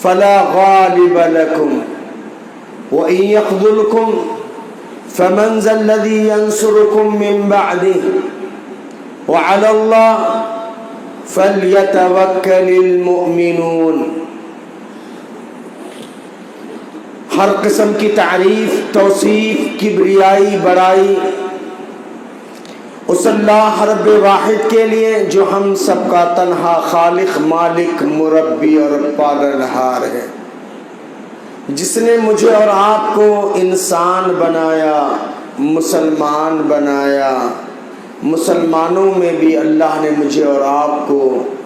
فلا غالب لكم وإن يخذلكم فمن ذا الذي ينصركم من بعده وعلى الله فليتوكل المؤمنون۔ ہر قسم کی تعریف، توصیف، کبریائی، بڑائی اس اللہ رب واحد کے لیے جو ہم سب کا تنہا خالق، مالک، مربی اور پالنہار ہے، جس نے مجھے اور آپ کو انسان بنایا، مسلمان بنایا۔ مسلمانوں میں بھی اللہ نے مجھے اور آپ کو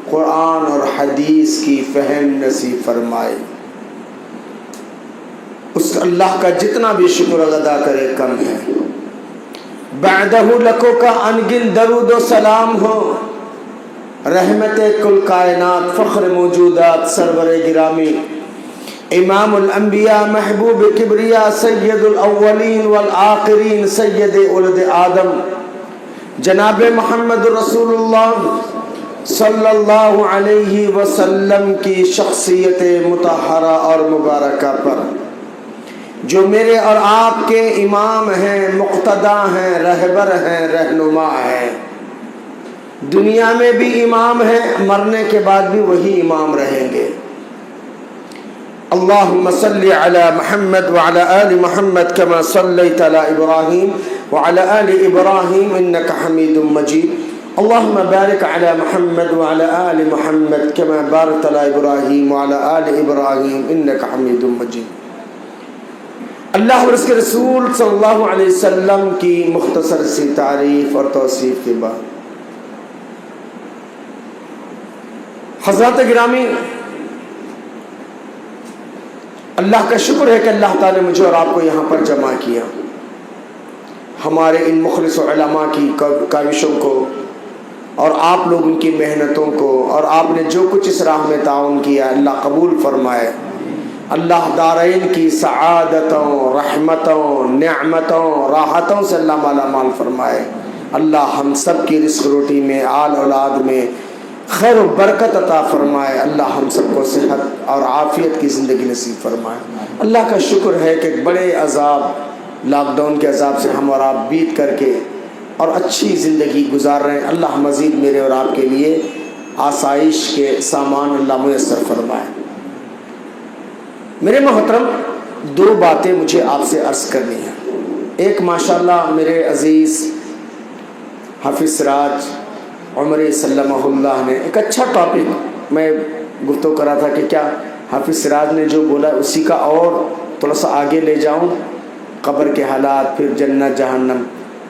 قرآن اور حدیث کی فہم نصیب فرمائی۔ اس اللہ کا جتنا بھی شکر ادا کرے کم ہے۔ بعدہ لکھو کا انگن درود و سلام ہو رحمت کل کائنات، فخر موجودات، سرور گرامی، امام الانبیاء، محبوب کبریا، سید الاولین والآخرین، سید ولد آدم، جناب محمد رسول اللہ صلی اللہ علیہ وسلم کی شخصیت مطہرہ اور مبارکہ پر، جو میرے اور آپ کے امام ہیں، مقتدا ہیں، رہبر ہیں، رہنما ہیں، دنیا میں بھی امام ہیں، مرنے کے بعد بھی وہی امام رہیں گے۔ اللہم صلی علی محمد وعلی آل محمد کما صلیت علی ابراہیم وعلی آل ابراہیم انک حمید مجید۔ اللہم بارک علی محمد وعلی آل محمد کما بارکت علی ابراہیم وعلی آل ابراہیم انک حمید مجید۔ اللہ اور اس کے رسول صلی اللہ علیہ وسلم کی مختصر سی تعریف اور توصیف کے بعد، حضرات گرامی، اللہ کا شکر ہے کہ اللہ تعالی نے مجھے اور آپ کو یہاں پر جمع کیا، ہمارے ان مخلص علماء کی کاوشوں کو اور آپ لوگوں کی محنتوں کو، اور آپ نے جو کچھ اس راہ میں تعاون کیا، اللہ قبول فرمائے۔ اللہ دارین کی سعادتوں، رحمتوں، نعمتوں، راحتوں سے اللہ مالا مال فرمائے۔ اللہ ہم سب کی رزق روٹی میں، آل اولاد میں خیر و برکت عطا فرمائے۔ اللہ ہم سب کو صحت اور عافیت کی زندگی نصیب فرمائے۔ اللہ کا شکر ہے کہ بڑے عذاب، لاک ڈاؤن کے عذاب سے ہم اور آپ بیت کر کے اور اچھی زندگی گزار رہے ہیں۔ اللہ مزید میرے اور آپ کے لیے آسائش کے سامان اللہ میسر فرمائے۔ میرے محترم، دو باتیں مجھے آپ سے عرض کرنی ہیں۔ ایک ماشاءاللہ میرے عزیز حافظ سراج عمری سلمہ اللہ نے ایک اچھا ٹاپک میں گفتگو کرا تھا کہ کیا حافظ سراج نے جو بولا اسی کا اور تھوڑا سا آگے لے جاؤں، قبر کے حالات، پھر جنت جہنم،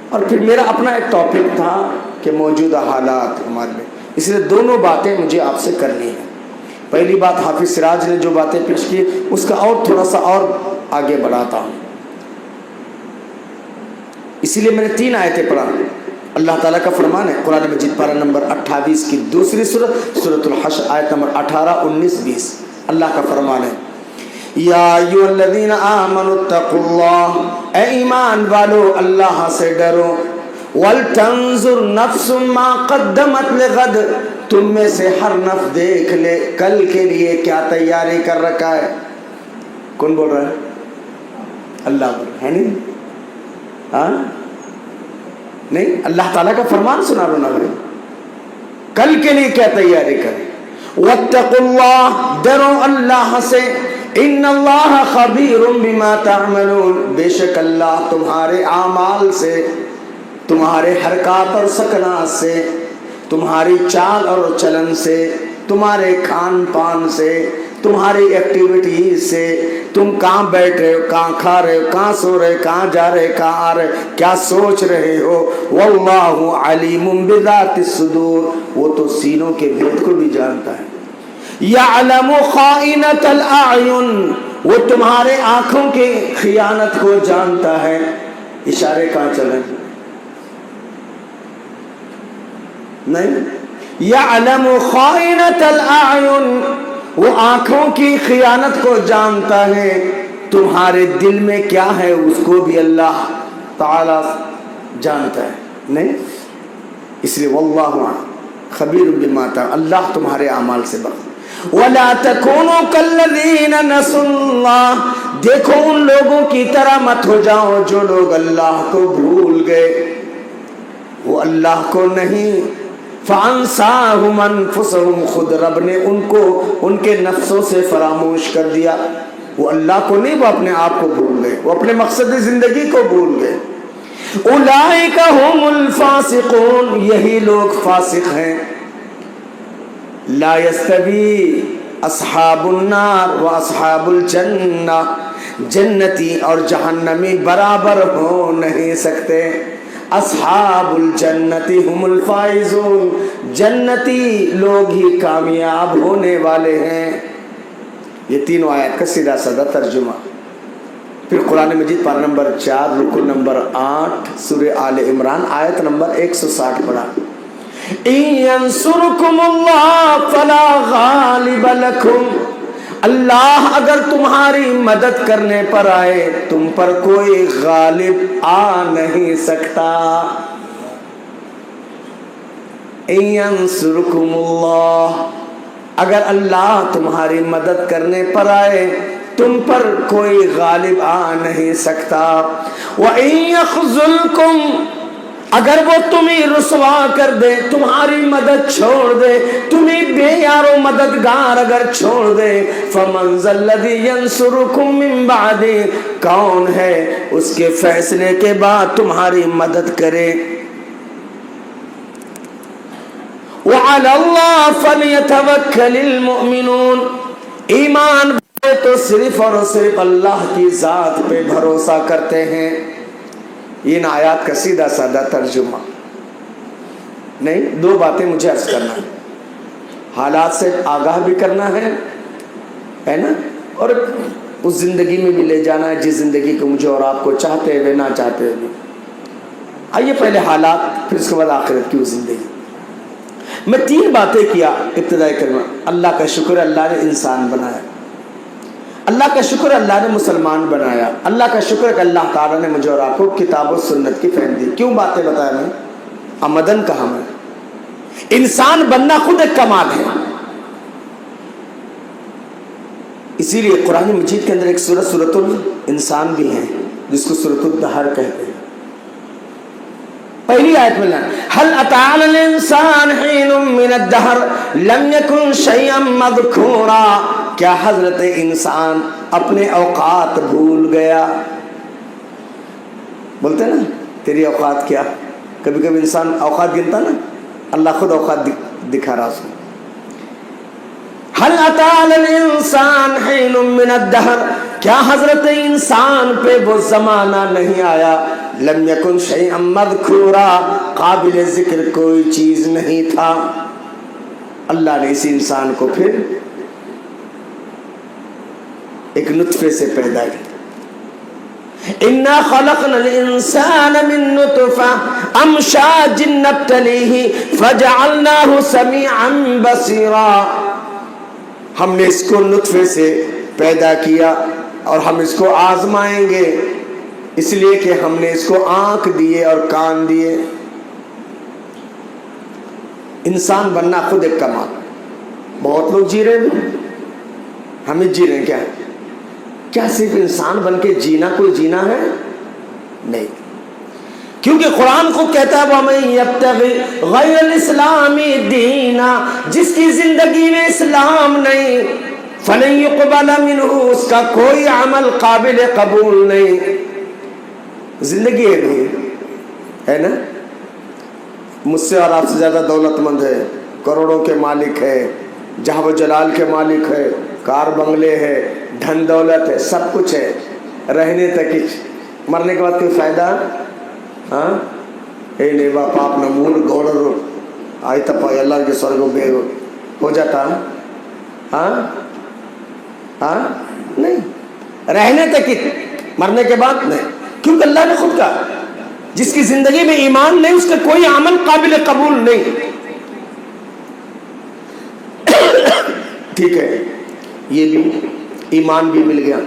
اور پھر میرا اپنا ایک ٹاپک تھا کہ موجودہ حالات ہمارے لیے، اس لیے دونوں باتیں مجھے آپ سے کرنی ہیں۔ پہلی بات، حافظ سراج نے جو باتیں پیش کی اس کا اور تھوڑا سا اور آگے بڑھاتا ہوں۔ اسی لیے میں نے 3 آیتیں پڑھا۔ اللہ تعالیٰ کا فرمان ہے قرآن مجید پارہ نمبر 28 کی دوسری سورۃ الحشر آیت نمبر 18، 19، 20۔ اللہ کا فرمان ہے، یا ایھا الذین آمنوا اتقوا اللہ، اے ایمان والو اللہ سے ڈرو، وَلْتَنْظُرْ نَفْسٌ مَا قَدَّمَتْ لِغَدٍ، تم میں سے ہر نفس دیکھ لے کل کے لیے کیا تیاری کر رکھا ہے۔ کون بول رہا ہے؟ اللہ بول رہا ہے، نہیں؟ ہاں نہیں، اللہ تعالیٰ کا فرمان سنا رہا ہوں، کل کے لیے کیا تیاری کریں۔ وَاتَّقُوا اللَّهَ، ڈرو اللہ سے، ان اللہ خبیر بما تعملون، بے شک اللہ تمہارے اعمال سے، تمہارے حرکات اور سکنات سے، تمہاری چال اور چلن سے، تمہارے کھان پان سے، تمہاری ایکٹیویٹیز سے، تم کہاں بیٹھ رہے ہو، کہاں کھا رہے ہو، کہاں سو رہے، کہاں جا رہے، کہاں آ رہے، کیا سوچ رہے ہو۔ واللہ علیم بذات الصدور، وہ تو سینوں کے بھید کو بھی جانتا ہے۔ یعلم خائنۃ الاعین، وہ تمہارے آنکھوں کے خیانت کو جانتا ہے۔ اشارے کہاں چلیں؟ نہیں، یعلم خائنۃ الاعین، وہ آنکھوں کی خیانت کو جانتا ہے۔ تمہارے دل میں کیا ہے اس کو بھی اللہ تعالی جانتا ہے، نہیں؟ اس لیے واللہ خبیر بما تعملون، اللہ تمہارے اعمال سے باخبر۔ وَلَا تَكُونُوا كَالَّذِينَ نَسُوا اللَّهَ، دیکھو ان لوگوں کی طرح مت ہو جاؤ جو لوگ اللہ کو بھول گئے، وہ اللہ کو نہیں، فَأَنْسَاهُمْ أَنفُسَهُمْ، خود رب نے ان کو ان کے نفسوں سے فراموش کر دیا۔ وہ اللہ کو نہیں، وہ اپنے آپ کو بھول گئے، وہ اپنے مقصد زندگی کو بھول گئے۔ اولئک هم الفاسقون، یہی لوگ فاسق ہیں۔ لا یستوی اصحاب النار و اصحاب الجنہ، جنتی اور جہنمی برابر ہو نہیں سکتے۔ اصحاب الجنتی هم الفائزون، جنتی لوگ ہی کامیاب ہونے والے ہیں۔ یہ تینوں آیات کا سیدھا سادہ ترجمہ۔ پھر قرآن مجید پارہ نمبر 4 رکو نمبر 8 سورہ آل عمران آیت نمبر 160 پڑھا۔ إِن يَنْصُرْكُمُ اللَّهُ فَلَا غَالِبَ لَكُمْ، اللہ اگر تمہاری مدد کرنے پر آئے تم پر کوئی غالب آ نہیں سکتا۔ إِن يَنْصُرْكُمُ اللَّهُ، اگر اللہ تمہاری مدد کرنے پر آئے تم پر کوئی غالب آ نہیں سکتا۔ وَإِن يَخْذُلْكُمْ، اگر وہ تمہیں رسوا کر دے، تمہاری مدد چھوڑ دے، تمہیں بے یار و مددگار اگر چھوڑ دے، فَمَنْ ذَا الَّذِي يَنْصُرُكُمْ مِنْ بَعْدِهِ، کون ہے اس کے فیصلے کے بعد تمہاری مدد کرے۔ وَعَلَى اللَّهِ فَلْيَتَوَكَّلِ الْمُؤْمِنُونَ، ایمان تو صرف اور صرف اللہ کی ذات پہ بھروسہ کرتے ہیں۔ ان آیات کا سیدھا سادہ ترجمہ نہیں، دو باتیں مجھے عرض کرنا ہے، حالات سے آگاہ بھی کرنا ہے نا، اور اس زندگی میں بھی لے جانا ہے جس زندگی کو مجھے اور آپ کو چاہتے ہوئے نہ چاہتے ہوئے۔ آئیے پہلے حالات، پھر اس کے بعد آخرت کی وہ زندگی۔ میں 3 باتیں کیا ابتدائی کلمہ۔ اللہ کا شکر اللہ نے انسان بنایا، اللہ کا شکر اللہ نے مسلمان بنایا، اللہ کا شکر کہ اللہ تعالیٰ نے مجھے اور آپ کو کتاب و سنت کی فہم دی۔ کیوں باتیں بتایا میں؟ آمدن کہا میں، انسان بننا خود ایک کمال ہے۔ اسی لیے قرآن مجید کے اندر ایک سورۃ الانسان بھی ہے جس کو سورۃ الدہر کہتے ہیں۔ پہلی آیت میں هل اتى على الانسان حين من الدهر لم يكن شيئا مذكورا، کیا حضرت انسان اپنے اوقات بھول گیا؟ بولتے نا تیری اوقات کیا، کبھی کبھی انسان اوقات گنتا نا، اللہ خود اوقات دکھا رہا اس کو۔ هل اتى على الانسان حين من الدهر، کیا حضرت انسان پہ وہ زمانہ نہیں آیا، لم یکن شیئا مذکورا، قابل ذکر کوئی چیز نہیں تھا۔ اللہ نے اس انسان کو پھر ایک نطفے سے پیدا کیا۔ انا خلقنا الانسان من نطفہ امشاج نبتلیہ فجعلناہ سمیعا بصیرا، ہم نے اس کو نطفے سے پیدا کیا اور ہم اس کو آزمائیں گے، اس لیے کہ ہم نے اس کو آنکھ دیے اور کان دیے۔ انسان بننا خود ایک کمال۔ بہت لوگ جی رہے ہیں، ہمیں جی رہے ہیں کیا صرف انسان بن کے جینا کوئی جینا ہے؟ نہیں، کیونکہ قرآن خود کہتا ہے وَمَن يَبْتَغِ غَيْرَ الْإِسْلَامِ دِينًا، جس کی زندگی میں اسلام نہیں، فَلَن يُقْبَلَ مِنْهُ، اس کا کوئی عمل قابل قبول نہیں۔ زندگی ہے نہیں ہے نا، مجھ سے اور آپ سے زیادہ دولت مند ہے، کروڑوں کے مالک ہے، جاہ و جلال کے مالک ہے، کار بنگلے ہے، دھن دولت ہے، سب کچھ ہے، رہنے تک ہی، مرنے کے بعد کوئی فائدہ؟ ہاں اے نیوا پاپ نمون گوڑر آئی تپا اللہ کے سورگوں بے ہو جاتا؟ ہاں نہیں، رہنے تک ہی، مرنے کے بعد نہیں، کیونکہ اللہ نے خود کہا جس کی زندگی میں ایمان نہیں اس کا کوئی عمل قابل قبول نہیں۔ ٹھیک ہے، یہ بھی ایمان بھی مل گیا۔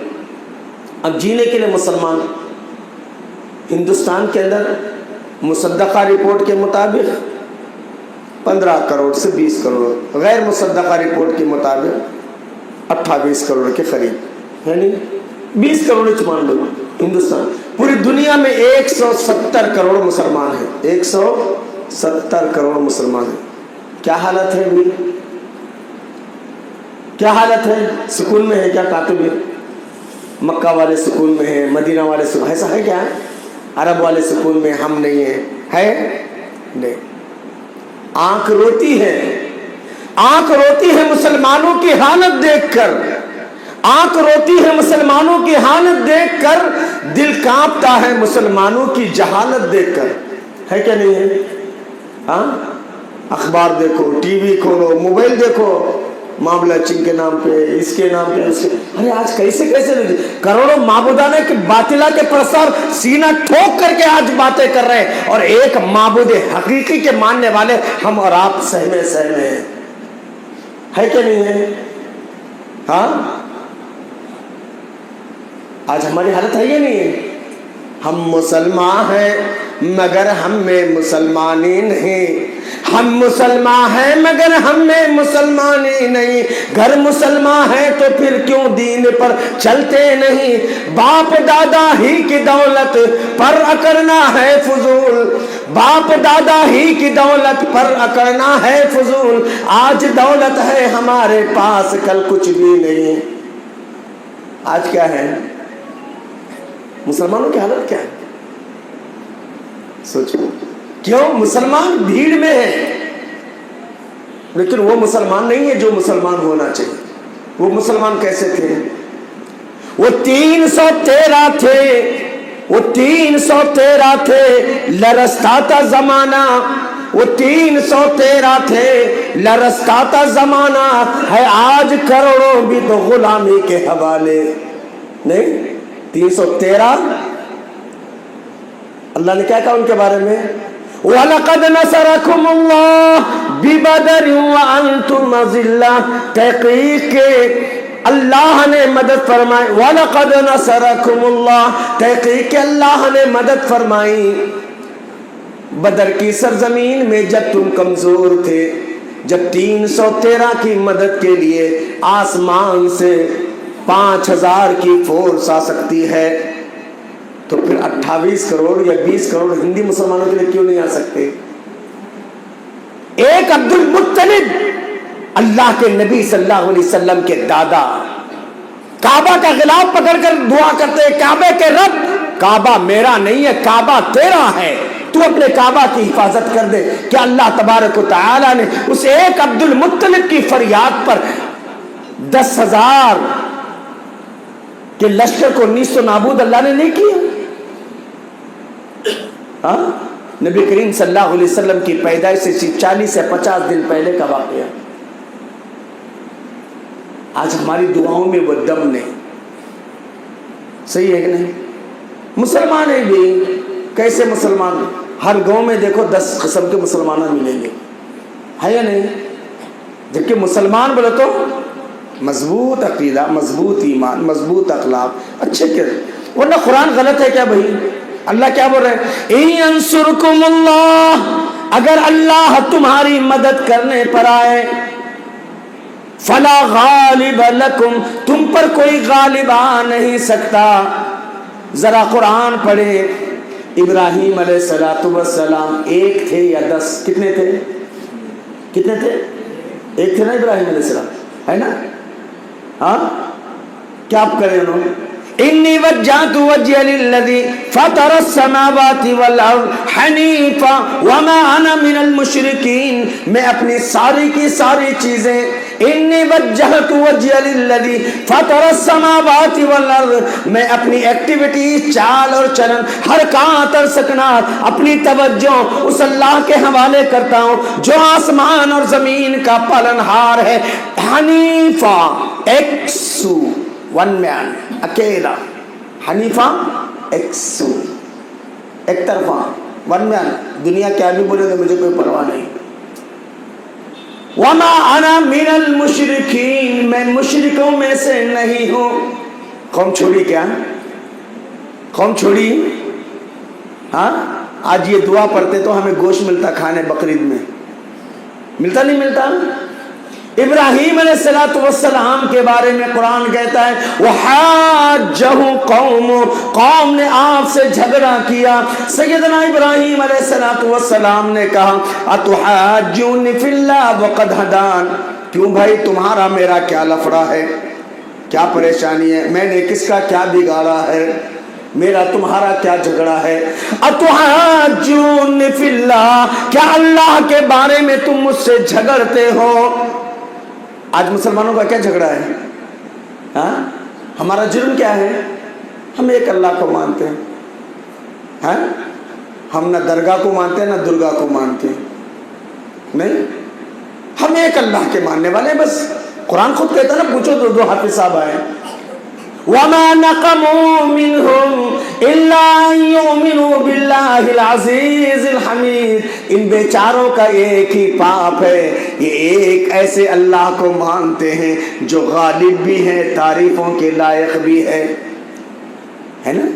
اب جینے کے لیے مسلمان ہندوستان کے اندر مصدقہ رپورٹ کے مطابق 15 کروڑ سے 20 کروڑ، غیر مصدقہ رپورٹ کے مطابق 28 کروڑ کے قریب ہے، نہیں 20 کروڑ مان لو ہندوستان، پوری دنیا میں 170 کروڑ مسلمان ہیں، 170 کروڑ مسلمان ہیں. کیا حالت ہے ابھی؟ کیا حالت ہے؟ سکون میں ہے کیا کاتب؟ مکہ والے سکون میں ہیں، مدینہ والے سکون، ایسا ہے کیا؟ عرب والے سکون میں، ہم نہیں ہیں، ہے نہیں. آنکھ روتی ہے، آنکھ روتی ہے مسلمانوں کی حالت دیکھ کر، آنکھ روتی ہے مسلمانوں کی حالت دیکھ کر، دل کانپتا ہے مسلمانوں کی جہالت دیکھ کر، ہے کیا نہیں ہے؟ ہاں، اخبار دیکھو، ٹی وی کھولو، موبائل دیکھو، معاملہ چین کے نام پہ، اس کے نام پہ، اس کے، ارے آج کیسے کروڑوں معبودانہ کے باطلہ کے پرستار سینہ ٹھوک کر کے آج باتیں کر رہے ہیں، اور ایک معبود حقیقی کے ماننے والے ہم اور آپ سہمے ہیں، ہے کہ نہیں ہے؟ ہاں، آج ہماری حالت ہے یا نہیں ہے؟ ہم مسلمان ہیں مگر ہم میں مسلمانی نہیں، ہم مسلمان ہیں مگر ہم میں مسلمانی نہیں، گھر مسلمان ہے تو پھر کیوں دین پر چلتے نہیں، باپ دادا ہی کی دولت پر اکڑنا ہے فضول، باپ دادا ہی کی دولت پر اکڑنا ہے فضول، آج دولت ہے ہمارے پاس کل کچھ بھی نہیں. آج کیا ہے؟ مسلمانوں کی حالت کیا ہے؟ سوچو، کیوں؟ مسلمان بھیڑ میں ہے، لیکن وہ مسلمان نہیں ہے جو مسلمان ہونا چاہیے. وہ مسلمان کیسے تھے؟ وہ 313 تھے، وہ 313 تھے، لرزتا تھا زمانہ، وہ 313 تھے، لرزتا تھا زمانہ، ہے آج کروڑوں بھی تو غلامی کے حوالے. نہیں 313. اللہ نے کیا کہا ان کے بارے میں؟ وَلَقَدْ نَصَرَكُمُ اللَّهُ بِبَدْرٍ وَأَنْتُمْ أَذِلَّةٌ، تحقیق کہ اللہ نے مدد فرمائی. وَلَقَدْ نَصَرَكُمُ اللَّهُ، تحقیق کہ اللہ نے مدد فرمائی بدر کی سرزمین میں جب تم کمزور تھے، جب 313 کی مدد کے لیے آسمان سے 5000 کی فورس آ سکتی ہے، تو پھر 28 کروڑ یا 20 کروڑ ہندی مسلمانوں کے لیے کیوں نہیں آ سکتے؟ ایک عبد المطلب، اللہ کے نبی صلی اللہ علیہ وسلم کے دادا، کعبہ کا غلاف پکڑ کر دعا کرتے، کعبے کے رب، کعبہ میرا نہیں ہے، کعبہ تیرا ہے، تو اپنے کعبہ کی حفاظت کر دے. کہ اللہ تبارک و تعالی نے اس ایک عبد المطلب کی فریاد پر 10,000 کہ لشکر کو نیست و نابود اللہ نے نہیں کیا. ہاں، نبی کریم صلی اللہ علیہ وسلم کی پیدائش سے 40 سے 50 دن پہلے کا واقعہ. آج ہماری دعاؤں میں وہ دم نہیں. صحیح ہے کہ نہیں؟ مسلمان ہیں بھی، کیسے مسلمان؟ ہر گاؤں میں دیکھو 10 قسم کے مسلمان ملیں گے، ہے یا نہیں؟ جبکہ مسلمان بولے تو مضبوط عقیدہ، مضبوط ایمان، مضبوط اخلاق، اچھے کے. ورنہ قرآن غلط ہے کیا بھائی؟ اللہ کیا بول رہے ہیں؟ اِن يَنْصُرْكُمُ اللَّهُ، اگر اللہ تمہاری مدد کرنے پر آئے، فَلَا غَالِبَ لَكُمْ، تم پر کوئی غالب آ نہیں سکتا. ذرا قرآن پڑھے. ابراہیم علیہ السلام 1 تھے یا 10؟ کتنے تھے؟ کتنے تھے؟ 1 تھے نا ابراہیم علیہ السلام، ہے نا؟ ہاں، کیا آپ کریں انہوں نے؟ انی وجہت وجہی للذی فطر السماوات والارض حنیفا وما انا من المشرکین، میں اپنی ساری کی ساری چیزیں، انی وجہت وجہی للذی فطر السماوات والارض، میں اپنی ایکٹیویٹی، چال اور چلن، حرکات اور سکنات، اپنی توجہ اس اللہ کے حوالے کرتا ہوں جو آسمان اور زمین کا پالنہار ہے. حنیفا، ایکسو، ون مین، اکیلا. حنیفہ ایکسو، ایک طرفہ، ون مین. دنیا کیا بھی بولے تو مجھے کوئی پرواہ نہیں. وما انا من المشرکین، میں مشرکوں میں سے نہیں ہوں. قوم چھوڑی کیا؟ قوم چھوڑی؟ ہاں، آج یہ دعا پڑھتے تو ہمیں گوشت ملتا کھانے بقرعید میں. ملتا نہیں ملتا؟ ابراہیم علیہ السلام کے بارے میں قرآن کہتا ہے وَحَاجَّهُ قوم نے آپ سے جھگڑا کیا. سیدنا ابراہیم علیہ السلام نے کہا أَتُحَاجُّونِ فِي اللَّهِ وَقَدْ هَدَانِ، کیوں بھائی تمہارا میرا کیا لفڑا ہے، کیا پریشانی ہے، میں نے کس کا کیا بگاڑا ہے، میرا تمہارا کیا جھگڑا ہے. أَتُحَاجُّونِ فِي اللَّهِ، کیا اللہ کے بارے میں تم مجھ سے جھگڑتے ہو؟ آج مسلمانوں کا کیا جھگڑا ہے؟ ہاں، ہمارا جرم کیا ہے؟ ہم ایک اللہ کو مانتے ہیں. ہاں، ہم نہ درگاہ کو مانتے ہیں نہ درگا کو مانتے ہیں. نہیں، ہم ایک اللہ کے ماننے والے ہیں بس. قرآن خود کہتا ہے نا، پوچھو دو حافظ صاحب آئے وَمَا نَقَمُوا مِنْهُمْ إِلَّا أَن يُؤْمِنُوا بِاللَّهِ الْعَزِيزِ الْحَمِيدِ. ان بیچاروں کا ایک ہی پاپ ہے، یہ ایک ایسے اللہ کو مانتے ہیں جو غالب بھی ہے، تعریفوں کے لائق بھی ہے نا.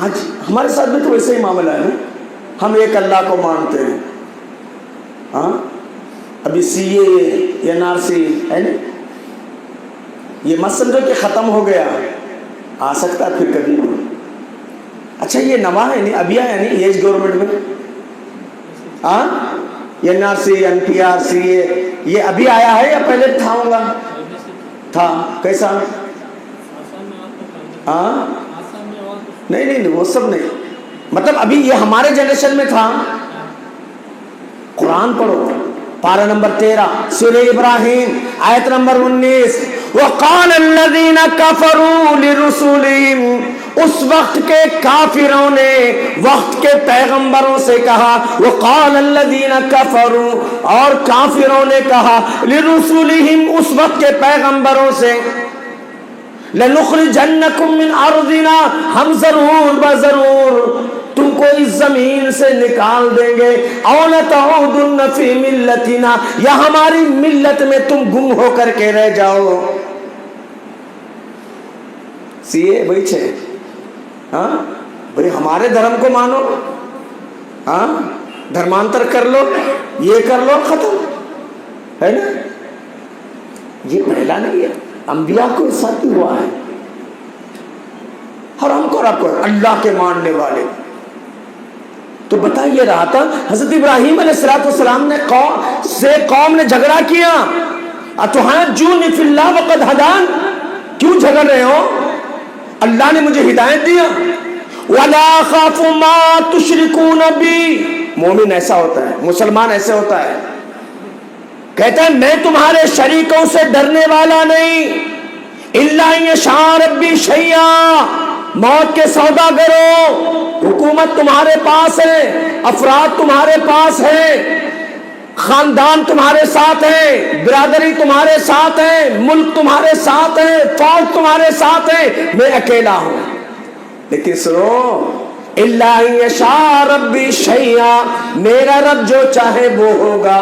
آج ہمارے ساتھ بھی تو ویسے ہی معاملہ ہے نا، ہم ایک اللہ کو مانتے ہیں. ہاں، ابھی سی اے یا NRC ہے نا، یہ مت سمجھو کہ ختم ہو گیا، آ سکتا ہے پھر کبھی بھی. اچھا یہ نوا ہے نہیں، ابھی آیا نہیں ایج گورنمنٹ میں؟ ہاں، یہ NRC NPR CA یہ ابھی آیا ہے یا پہلے تھا ہوگا؟ تھا. کیسا؟ ہاں، نہیں وہ سب نہیں، مطلب ابھی یہ ہمارے جنریشن میں تھا. قرآن پڑھو، پارہ نمبر 13 سورہ ابراہیم آیت نمبر 19. وَقَالَ الَّذِينَ كَفَرُوا لِرُسُلِهِمْ، اس وقت کے کافروں نے وقت کے پیغمبروں سے کہا. وَقَالَ الَّذِينَ كَفَرُوا، اور کافروں نے کہا لِرُسُلِهِمْ، اس وقت کے پیغمبروں سے لَنُخْرِجَنَّكُمْ مِنْ أَرْضِنَا، ہم ضرور بضرور تم کو اس زمین سے نکال دیں گے. أَوْ لَتَعُودُنَّ فِي مِلَّتِنَا، یا ہماری ملت میں تم گم ہو کر کے رہ جاؤ. سیے بھائی چھے، ہاں بھائی ہمارے دھرم کو مانو، ہاں دھرمانتر کر لو، یہ کر لو، ختم ہے نا. یہ پہلا نہیں ہے، انبیاء کو اس ساتھ ہوا ہے. اور ہم کو رب کو اللہ کے ماننے والے. تو بتا یہ رہا تھا حضرت ابراہیم علیہ السلام نے قوم نے جھگڑا کیا. اتحاجون فی اللہ وقد ہدان، کیوں جھگڑ رہے ہو؟ اللہ نے مجھے ہدایت دیا. ولا خاف ما تشرکون بی، مومن ایسا ہوتا ہے، مسلمان ایسے ہوتا ہے، کہتا ہے میں تمہارے شریکوں سے ڈرنے والا نہیں. الا یشاء ربی شیئا، موت کے سوداگروں، حکومت تمہارے پاس ہے، افراد تمہارے پاس ہے، خاندان تمہارے ساتھ ہے، برادری تمہارے ساتھ ہے، ملک تمہارے ساتھ ہے، فوج تمہارے ساتھ ہے، میں اکیلا ہوں. لیکن سنو، الا یشاء ربی شیئا، میرا رب جو چاہے وہ ہوگا.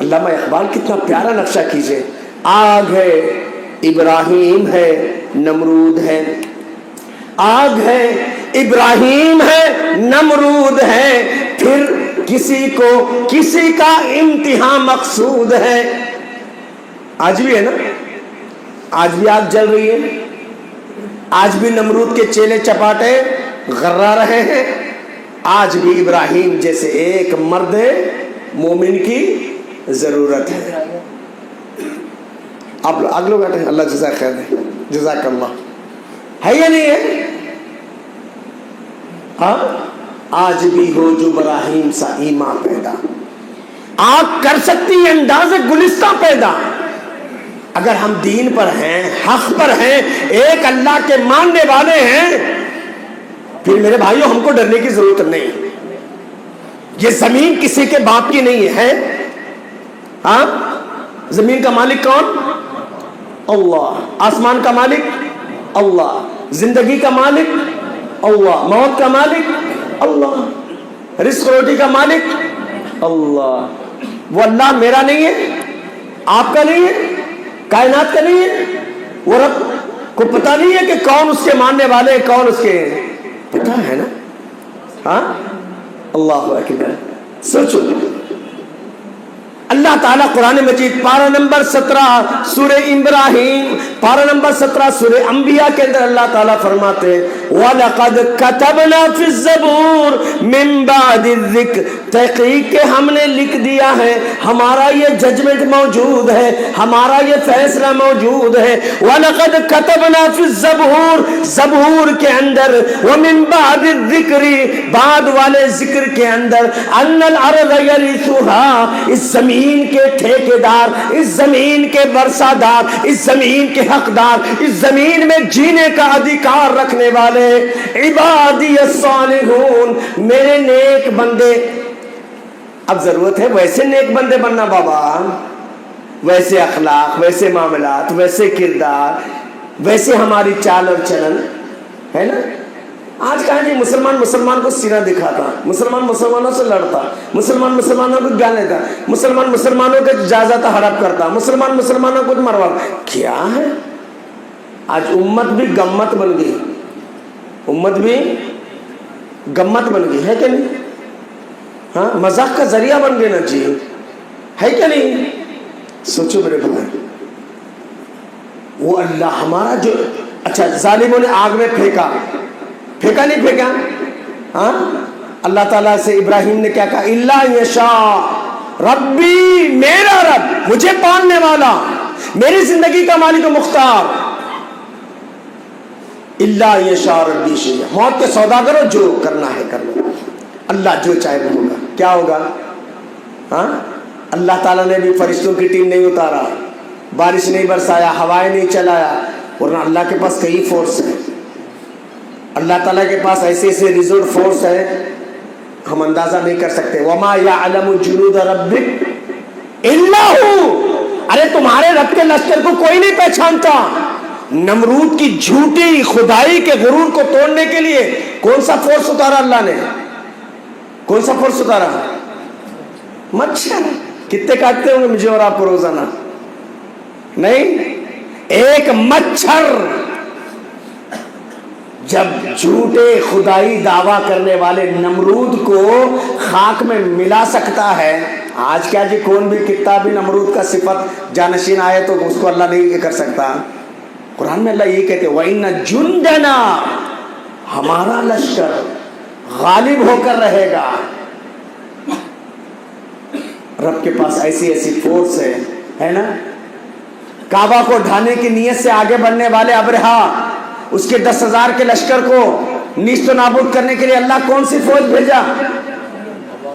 علامہ اقبال کتنا پیارا نقشہ کیجئے. آگ ہے، ابراہیم ہے، نمرود ہے. آگ ہے، ابراہیم ہے، نمرود ہے، پھر کسی کا امتحان مقصود ہے. آج بھی ہے نا، آج بھی آگ جل رہی ہے، آج بھی نمرود کے چیلے چپاٹے غرا رہے ہیں، آج بھی ابراہیم جیسے ایک مرد مومن کی ضرورت ہے. آپ لوگ بیٹھے ہیں، اللہ جزاک خیر دے، جزاک اللہ. ہے یا نہیں ہے؟ ہاں، آج بھی ہو جو ابراہیم سا ایمان پیدا. آگ کر سکتی ہے انداز گلستہ پیدا. اگر ہم دین پر ہیں، حق پر ہیں، ایک اللہ کے ماننے والے ہیں، پھر میرے بھائیوں ہم کو ڈرنے کی ضرورت نہیں. یہ زمین کسی کے باپ کی نہیں ہے. ہاں، زمین کا مالک کون؟ اللہ. آسمان کا مالک اللہ. زندگی کا مالک اللہ. موت کا مالک اللہ. رزق روٹی کا مالک اللہ. وہ اللہ میرا نہیں ہے، آپ کا نہیں ہے، کائنات کا نہیں ہے. وہ رب کو پتہ نہیں ہے کہ کون اس کے ماننے والے، کون اس کے پتہ ہے نا. ہاں، اللہ اکبر. سوچو اللہ تعالیٰ قرآن مجید پارہ نمبر 17 سورہ ابراہیم، پارہ نمبر 17 سورہ انبیاء کے اندر اللہ تعالیٰ فرماتے ہیں وَلَقَدْ كَتَبْنَا فِي الزَّبُورِ مِن بَعْدِ الذِّكْرِ، تحقیق کہ ہم نے لکھ دیا ہے، ہمارا یہ ججمنٹ موجود ہے، ہمارا یہ فیصلہ موجود ہے، وَلَقَدْ كَتَبْنَا فِي الزَّبُورِ، زبور کے اندر، وَمِن بَعْدِ الذِّكْرِ، بعد والے ذکر کے اندر، أَنَّ الْأَرْضَ يَرِثُهَا، اس زمین کے ٹھیکیدار، اس زمین کے ورثہ دار، اس زمین کے حقدار، اس زمین میں جینے کا ادھیکار رکھنے والے عبادی الصالحون، میرے نیک بندے۔ اب ضرورت ہے ویسے نیک بندے بننا بابا، ویسے اخلاق، ویسے معاملات، ویسے کردار، ویسے ہماری چال اور چلن ہے نا۔ آج کہاں جی مسلمان کو سینہ دکھاتا، مسلمان مسلمانوں سے لڑتا، مسلمان مسلمانوں کو گان لیتا، مسلمان مسلمانوں کے جائیداد ہڑپ کرتا، مسلمان مسلمانوں کو مرواتا، کیا ہے؟ آج امت بھی گمت بن گئی، امت بھی گمت بن گئی ہے کہ نہیں؟ ہاں، مذاق کا ذریعہ بن گئی نا جی، ہے کہ نہیں؟ سوچو میرے بھائی، وہ اللہ ہمارا جو، اچھا ظالموں نے آگ میں پھینکا نہیں پھینکا؟ ہاں، اللہ تعالیٰ سے ابراہیم نے کیا کہا؟ اللہ یشاء ربی، میرا رب، مجھے پالنے والا، میری زندگی کا مالک و مختار، اللہ یشاء ربی شیء، موت کے سودا کرو، جو کرنا ہے کر لو، اللہ جو چاہے وہ ہوگا۔ کیا ہوگا؟ ہاں، اللہ تعالیٰ نے بھی فرشتوں کی ٹیم نہیں اتارا، بارش نہیں برسایا، ہوائیں نہیں چلایا، ورنہ اللہ کے پاس کئی فورس ہے، اللہ تعالیٰ کے پاس ایسے ایسے ریزورٹ فورس ہے، ہم اندازہ نہیں کر سکتے۔ وَمَا يَعْلَمُ جُنُودَ رَبِّكَ إِلَّا هُوَ، ارے تمہارے رب کے لشکر کو کوئی نہیں پہچانتا۔ نمرود کی جھوٹی خدائی کے غرور کو توڑنے کے لیے کون سا فورس اتارا اللہ نے؟ کون سا فورس اتارا؟ مچھر۔ کتنے کاٹتے ہوں گے مجھے اور آپ کو روزانہ؟ نہیں، ایک مچھر جب جھوٹے خدائی دعویٰ کرنے والے نمرود کو خاک میں ملا سکتا ہے، آج کیا جی کون بھی کتنا بھی نمرود کا صفت جانشین آئے تو اس کو اللہ نہیں کر سکتا۔ قرآن میں اللہ یہ کہتے ہیں وَإِنَّ جُنْدَنَا، ہمارا لشکر غالب ہو کر رہے گا۔ رب کے پاس ایسی ایسی فورس ہے نا۔ کعبہ کو ڈھانے کی نیت سے آگے بڑھنے والے ابرہا، اس کے 10,000 کے لشکر کو نیست و نابود کرنے کے لیے اللہ کون سی فوج بھیجا؟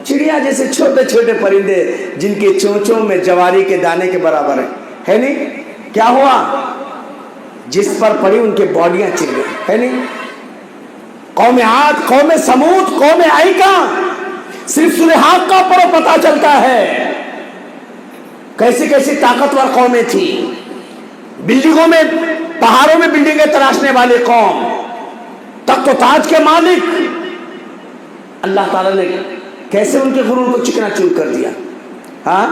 چڑیا جیسے چھوٹے چھوٹے پرندے جن کے چونچوں میں جواری کے دانے کے برابر ہے نہیں؟ کیا ہوا؟ جس پر پڑی ان کے باڈیاں چل گئی، ہے نہیں؟ قوم عاد، قوم سمود، قوم ایکا، صرف سورہ حاقہ پر پتہ چلتا ہے کیسی کیسی طاقتور قومیں تھی، بلڈنگوں میں، پہاڑوں میں بلڈنگیں تراشنے والے قوم، تخت و تاج کے مالک، اللہ تعالیٰ نے کیسے ان کے غرور کو چکنا چور کر دیا۔ ہاں،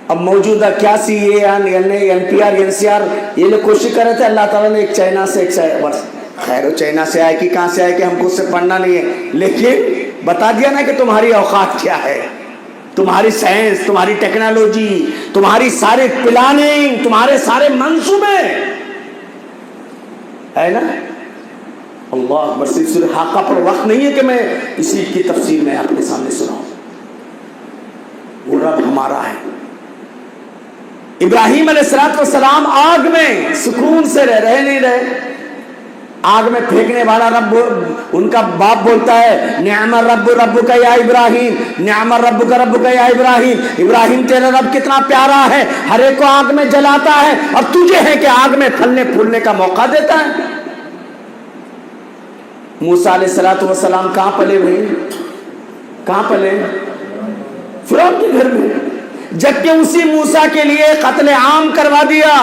اب موجودہ کیا سی این پی آر NCR یہ لوگ کوشش کر رہے تھے، اللہ تعالیٰ نے ایک چائنا سے خیر وہ چائنا سے آئے کہ کہاں سے آئے کہ ہم کو اس سے پڑھنا نہیں ہے، لیکن بتا دیا نا کہ تمہاری اوقات کیا ہے، تمہاری سائنس، تمہاری ٹیکنالوجی، تمہاری سارے پلاننگ، تمہارے سارے منصوبے ہے نا۔ اللہ برسی سورہ حاقہ پر وقت نہیں ہے کہ میں اسی کی تفسیر میں آپ کے سامنے سناؤں۔ وہ رب ہمارا ہے۔ ابراہیم علیہ السلام آگ میں سکون سے رہ نہیں رہے، آگ میں پھینکنے والا رب، ان کا باپ بولتا ہے نعم الرب ربک یا ابراہیم، نعم الرب کا رب کا یا ابراہیم، ابراہیم تیرا رب کتنا پیارا ہے، ہر ایک کو آگ میں جلاتا ہے اور تجھے ہے کہ آگ میں پھلنے پھولنے کا موقع دیتا ہے۔ موسیٰ علیہ السلام کہاں پلے بھائی؟ کہاں پلے؟ فرعون کے گھر میں، جبکہ اسی موسیٰ کے لیے قتل عام کروا دیا۔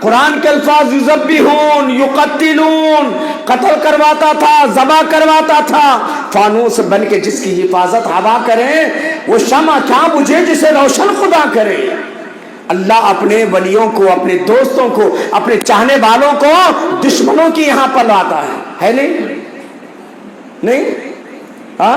قرآن کے الفاظ یذبحون یقتلون، قتل کرواتا تھا، ذبح کرواتا تھا، فانوس بن کے جس کی حفاظت ہوا کرے وہ شمع کیا بجھے جسے روشن خدا کرے۔ اللہ اپنے ولیوں کو، اپنے دوستوں کو، اپنے چاہنے والوں کو دشمنوں کی یہاں پر لاتا ہے نہیں؟ نہیں؟ ہاں،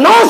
9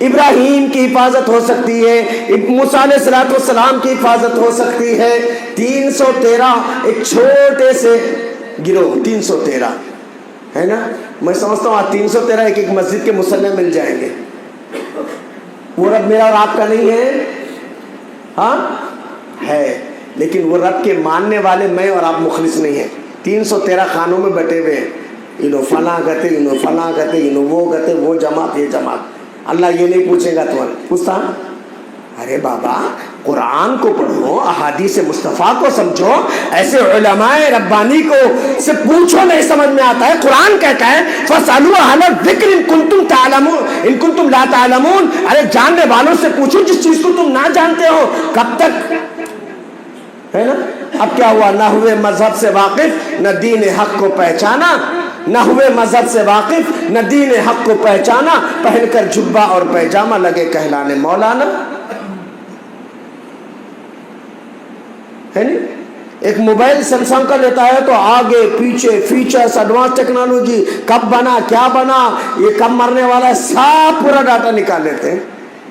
ابراہیم کی حفاظت ہو سکتی ہے، موسیٰ علیہ السلام کی حفاظت ہو سکتی ہے۔ 313 ایک چھوٹے سے گروہ، 313 ہے نا، میں سمجھتا ہوں 313 ایک ایک مسجد کے مصلی مل جائیں گے۔ وہ رب میرا اور آپ کا نہیں ہے؟ ہاں ہے، لیکن وہ رب کے ماننے والے میں اور آپ مخلص نہیں ہیں۔ 313 خانوں میں بٹے ہوئے ہیں، انہوں فلاں گتے، انہوں فلاں گتے، انہوں وہ گتے، وہ جماعت، یہ جماعت۔ اللہ یہ نہیں پوچھے گا تمہیں، پوچھتا ارے بابا قرآن کو پڑھو، احادیث مصطفیٰ کو سمجھو، ایسے علماء ربانی کو سے پوچھو، نہیں سمجھ میں آتا ہے، قرآن کہتا ہے فَاسْأَلُوا أَهْلَ الذِّكْرِ إِن كُنتُمْ تَعْلَمُونَ إِن كُنتُمْ لَا تَعْلَمُونَ۔ ارے جاننے والوں سے پوچھو جس چیز کو تم نہ جانتے ہو، کب تک ہے نا۔ اب کیا ہوا، نہ ہوئے مذہب سے واقف، نہ دین حق کو پہچانا، نہ ہوئے مذہب سے واقف، نہ دین حق کو پہچانا، پہن کر جبہ اور پیجامہ لگے کہلانے مولانا، ہے نہیں۔ ایک موبائل سیمسنگ کا لیتا ہے تو آگے پیچھے فیچرز، ایڈوانس ٹیکنالوجی، کب بنا، کیا بنا، یہ کب مرنے والا ہے، سب پورا ڈاٹا نکال لیتے ہیں۔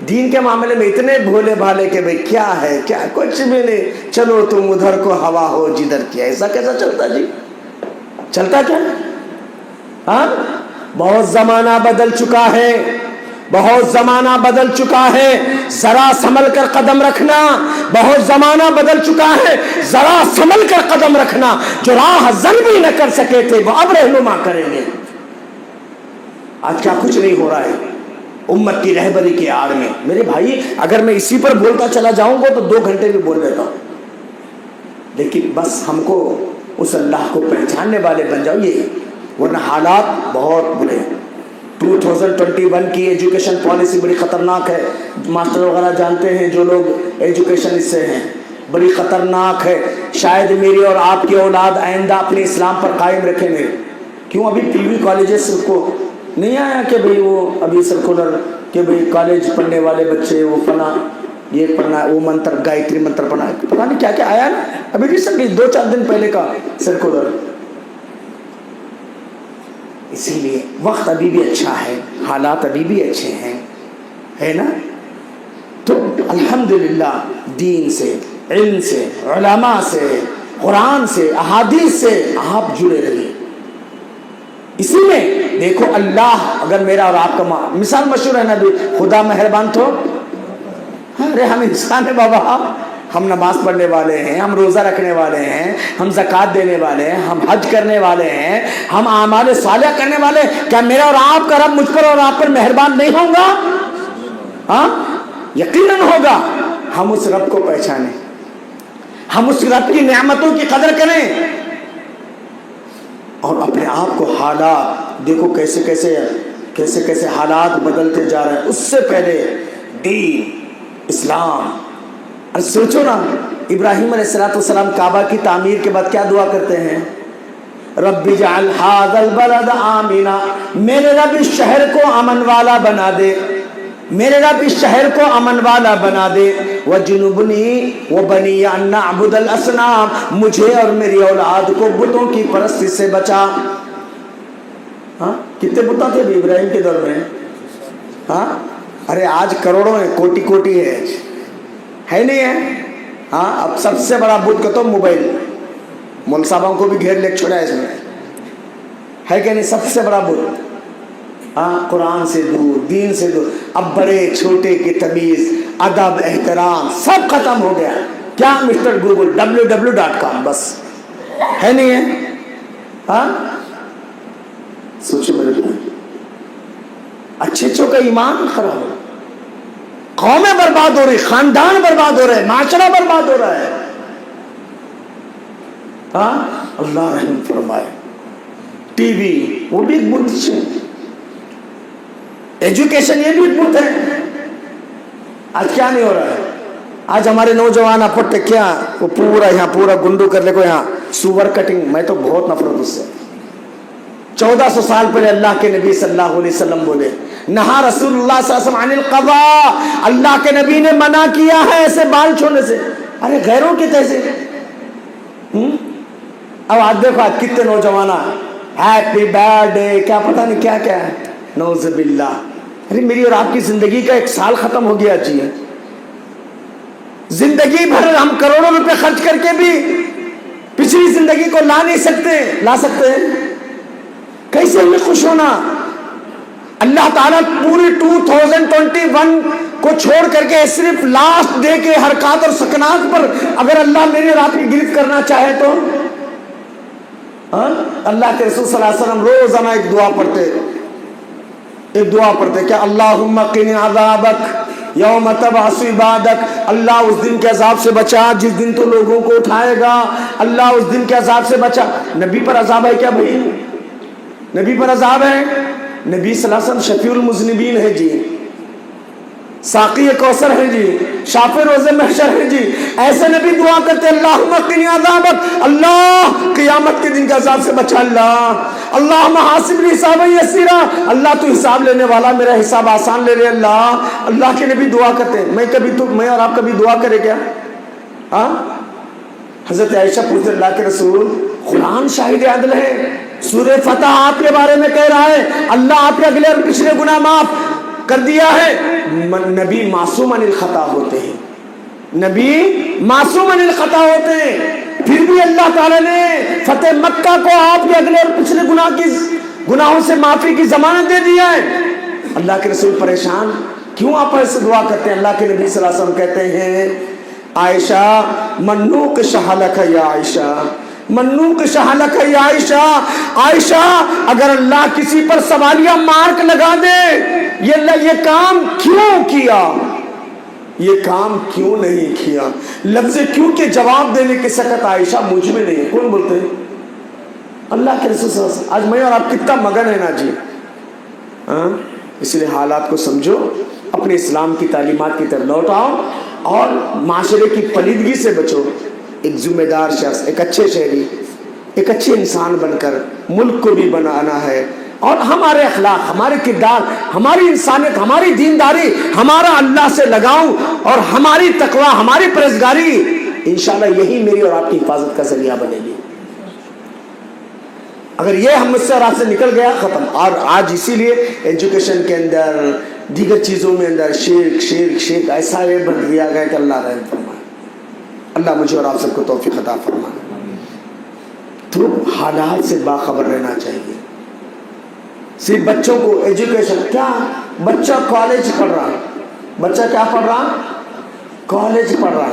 دین کے معاملے میں اتنے بھولے بھالے کہ بھئی کیا ہے، کیا کچھ بھی نہیں، چلو تم ادھر کو ہوا ہو جدھر کیا۔ ایسا کیسا چلتا جی، چلتا کیا؟ ہاں، بہت زمانہ بدل چکا ہے، بہت زمانہ بدل چکا ہے، ذرا سنبھل کر قدم رکھنا۔ بہت زمانہ بدل چکا ہے، ذرا سنبھل کر قدم رکھنا۔ جو راہ زن بھی نہ کر سکے تھے وہ اب رہنما کریں گے۔ آج کیا کچھ نہیں ہو رہا ہے امت کی رہبری کی آڑ میں۔ میرے بھائی اگر میں اسی پر بولتا چلا جاؤں گا تو 2 گھنٹے بھی بول لیتا ہوں، لیکن بس ہم کو اس اللہ کو پہچاننے والے بن جاؤ، یہ، ورنہ حالات بہت برے ہیں۔ 2021 کی ایجوکیشن پالیسی بڑی خطرناک ہے، ماسٹر وغیرہ جانتے ہیں جو لوگ ایجوکیشن اس سے ہیں، بڑی خطرناک ہے۔ شاید میری اور آپ کی اولاد آئندہ اپنے اسلام پر قائم رکھیں گے۔ کیوں ابھی پی وی کالجز کو نہیں آیا کہ بھئی وہ ابھی سرکولر کہ بھئی کالج پڑھنے والے بچے وہ پڑھنا، یہ پڑھنا، وہ منتر، گایتری منتر پڑھنا، پتہ نہیں کیا کیا آیا نا ابھی ریسنٹلی 2-4 دن پہلے کا سرکولر۔ اسی لیے وقت ابھی بھی اچھا ہے، حالات ابھی بھی اچھے ہیں، ہے نا۔ تو الحمدللہ دین سے، علم سے، علماء سے، قرآن سے، احادیث سے آپ جڑے رہیے۔ اسی میں دیکھو اللہ اگر میرا اور آپ کا مثال مشہور ہے نا، بھی خدا مہربان تو، ارے ہم انسان ہیں بابا، ہم نماز پڑھنے والے ہیں، ہم روزہ رکھنے والے ہیں، ہم زکوٰۃ دینے والے ہیں، ہم حج کرنے والے ہیں، ہم اعمال صالحہ کرنے والے، کیا میرا اور آپ کا رب مجھ پر اور آپ پر مہربان نہیں ہوگا؟ ہاں یقیناً ہوگا۔ ہم اس رب کو پہچانیں، ہم اس رب کی نعمتوں کی قدر کریں، اور اپنے آپ کو حالات دیکھو کیسے کیسے حالات بدلتے جا رہے ہیں۔ اس سے پہلے دین اسلام، اور سوچو نا ابراہیم علیہ السلام کعبہ کی تعمیر کے بعد کیا دعا کرتے ہیں؟ رب اجعل ھذا البلد آمنا، میرے رب اس شہر کو امن والا بنا دے، میرے رب اس شہر کو امن والا بنا دے، وجنبنی وبنی ان نعبد الاصنام، مجھے اور میری اولاد کو بتوں کی پرستی سے بچا۔ ہاں کتنے بت تھے ابھی ابراہیم کے دور میں؟ ہاں ارے آج کروڑوں ہیں، کوٹی کوٹی ہے نہیں ہے؟ ہاں اب سب سے بڑا بت کا تو موبائل، مول صاحبوں کو بھی گھیر لے چھوڑا ہے اس میں، ہے کہ نہیں؟ سب سے بڑا بت، ہاں قرآن سے دور، دین سے دور۔ اب بڑے چھوٹے کی تمیز، ادب، احترام سب ختم ہو گیا۔ کیا مسٹر گوگل www.com بس، ہے نہیں ہے؟ ہاں سوچو میرے بھائی، اچھوں کا ایمان خراب ہو، قومیں برباد ہو رہی، خاندان برباد ہو رہے، معاشرہ برباد ہو رہا ہے۔ ہاں اللہ رحم فرمائے۔ ٹی وی وہ بھی ایک بت ہے، ایجوکیشن یہ بھی ایک بت ہے۔ آج کیا نہیں ہو رہا ہے؟ آج ہمارے نوجوان اپٹے کیا وہ پورا یہاں پورا گنڈو کر لے کو، یہاں سور کٹنگ، میں تو بہت نفرت اس سے۔ 1400 سال پہلے اللہ کے نبی صلی اللہ علیہ وسلم بولے، نہا رسول اللہ صلی اللہ علیہ وسلم عن القضاء، اللہ کے نبی نے منع کیا ہے ایسے بال چھوڑنے سے۔ ارے غیروں کے تیسے، اب آج دیکھو آج کتنے نوجوان ہیپی برتھ ڈے، کیا پتہ نہیں کیا کیا ہے، نعوذ باللہ۔ ارے میری اور آپ کی زندگی کا 1 سال ختم ہو گیا جی. زندگی بھر ہم کروڑوں روپے خرچ کر کے بھی پچھلی زندگی کو لا نہیں سکتے. لا سکتے ہیں؟ کیسے ہمیں خوش ہونا؟ اللہ تعالیٰ پوری 2021 کو چھوڑ کر کے صرف لاسٹ ڈے کے حرکات اور سکنات پر اگر اللہ میری اور آپ کی گرفت کرنا چاہے تو اللہ کے رسول صلی اللہ علیہ وسلم روزانہ ایک دعا پڑھتے کیا؟ اللہم قنی عذابک یوم تبعث عبادک. اللہ اس دن کے عذاب سے بچا جس دن تو لوگوں کو اٹھائے گا. اللہ اس دن کے عذاب سے بچا. نبی پر عذاب ہے کیا بھائی؟ نبی پر عذاب ہے؟ نبی صلی اللہ علیہ وسلم شفیع المذنبین ہے جی، ساقی کوثر ہے جی، شافع روز محشر ہے جی. ایسے نبی دعا کرتے اللہم قنی عذابک، اللہ قیامت کے دن کے عذاب سے بچا. اللہم حاسبنی حسابا یسیرا، اللہ تو حساب لینے والا، میرا حساب آسان لے رہے. اللہ کے نبی دعا کرتے. میں اور آپ کبھی دعا کرے کیا؟ حضرت عائشہ پوچھتے اللہ کے رسول، قرآن شاہد عدل ہے، سورہ فتح آپ کے بارے میں کہہ رہا ہے اللہ آپ کے اگلے اور پچھلے گناہ معاف کر دیا ہے. نبی معصوم عن الخطا ہوتے ہیں، نبی معصوم عن الخطا ہوتے ہیں، پھر بھی اللہ تعالی نے فتح مکہ کو آپ کے اگلے اور پچھلے گناہوں سے معافی کی ضمانت دے دیا ہے. اللہ کے رسول پریشان کیوں آپ ایسے دعا کرتے ہیں؟ اللہ کے نبی صلی اللہ علیہ وسلم کہتے ہیں عائشہ منوق شہلک یا عائشہ، منوق شہلک یا عائشہ. عائشہ اگر اللہ کسی پر سوالیہ مارک لگا دے یہ کام کیوں کیا، یہ کام کیوں نہیں کیا، لفظ کیوں کے جواب دینے کی سکت عائشہ مجھ میں نہیں ہے. کون بولتے ہیں؟ اللہ کے رسول صلی اللہ علیہ وسلم. آج میں اور آپ کتنا مگن ہے نا جی. اس لیے حالات کو سمجھو، اپنے اسلام کی تعلیمات کی طرف لوٹ آؤ اور معاشرے کی پلیدگی سے بچو. ایک ذمہ دار شخص، ایک اچھے شہری، ایک اچھے انسان بن کر ملک کو بھی بنانا ہے. اور ہمارے اخلاق، ہمارے کردار، ہماری انسانیت، ہماری دینداری، ہمارا اللہ سے لگاؤ اور ہماری تقوی، ہماری پرہیزگاری انشاءاللہ یہی میری اور آپ کی حفاظت کا ذریعہ بنے گی. اگر یہ ہم مجھ سے اور آپ سے نکل گیا ختم. اور آج اسی لیے ایجوکیشن کے اندر، دیگر چیزوں میں اندر شرک ایسا یہ بن دیا گیا کہ اللہ رحم فرمائے. اللہ مجھے اور آپ سب کو توفیق عطا فرمائے. تو حالات سے باخبر رہنا چاہیے. صرف بچوں کو ایجوکیشن کیا، بچہ کالج پڑھ رہا، بچہ کیا پڑھ رہا؟ کالج پڑھ رہا.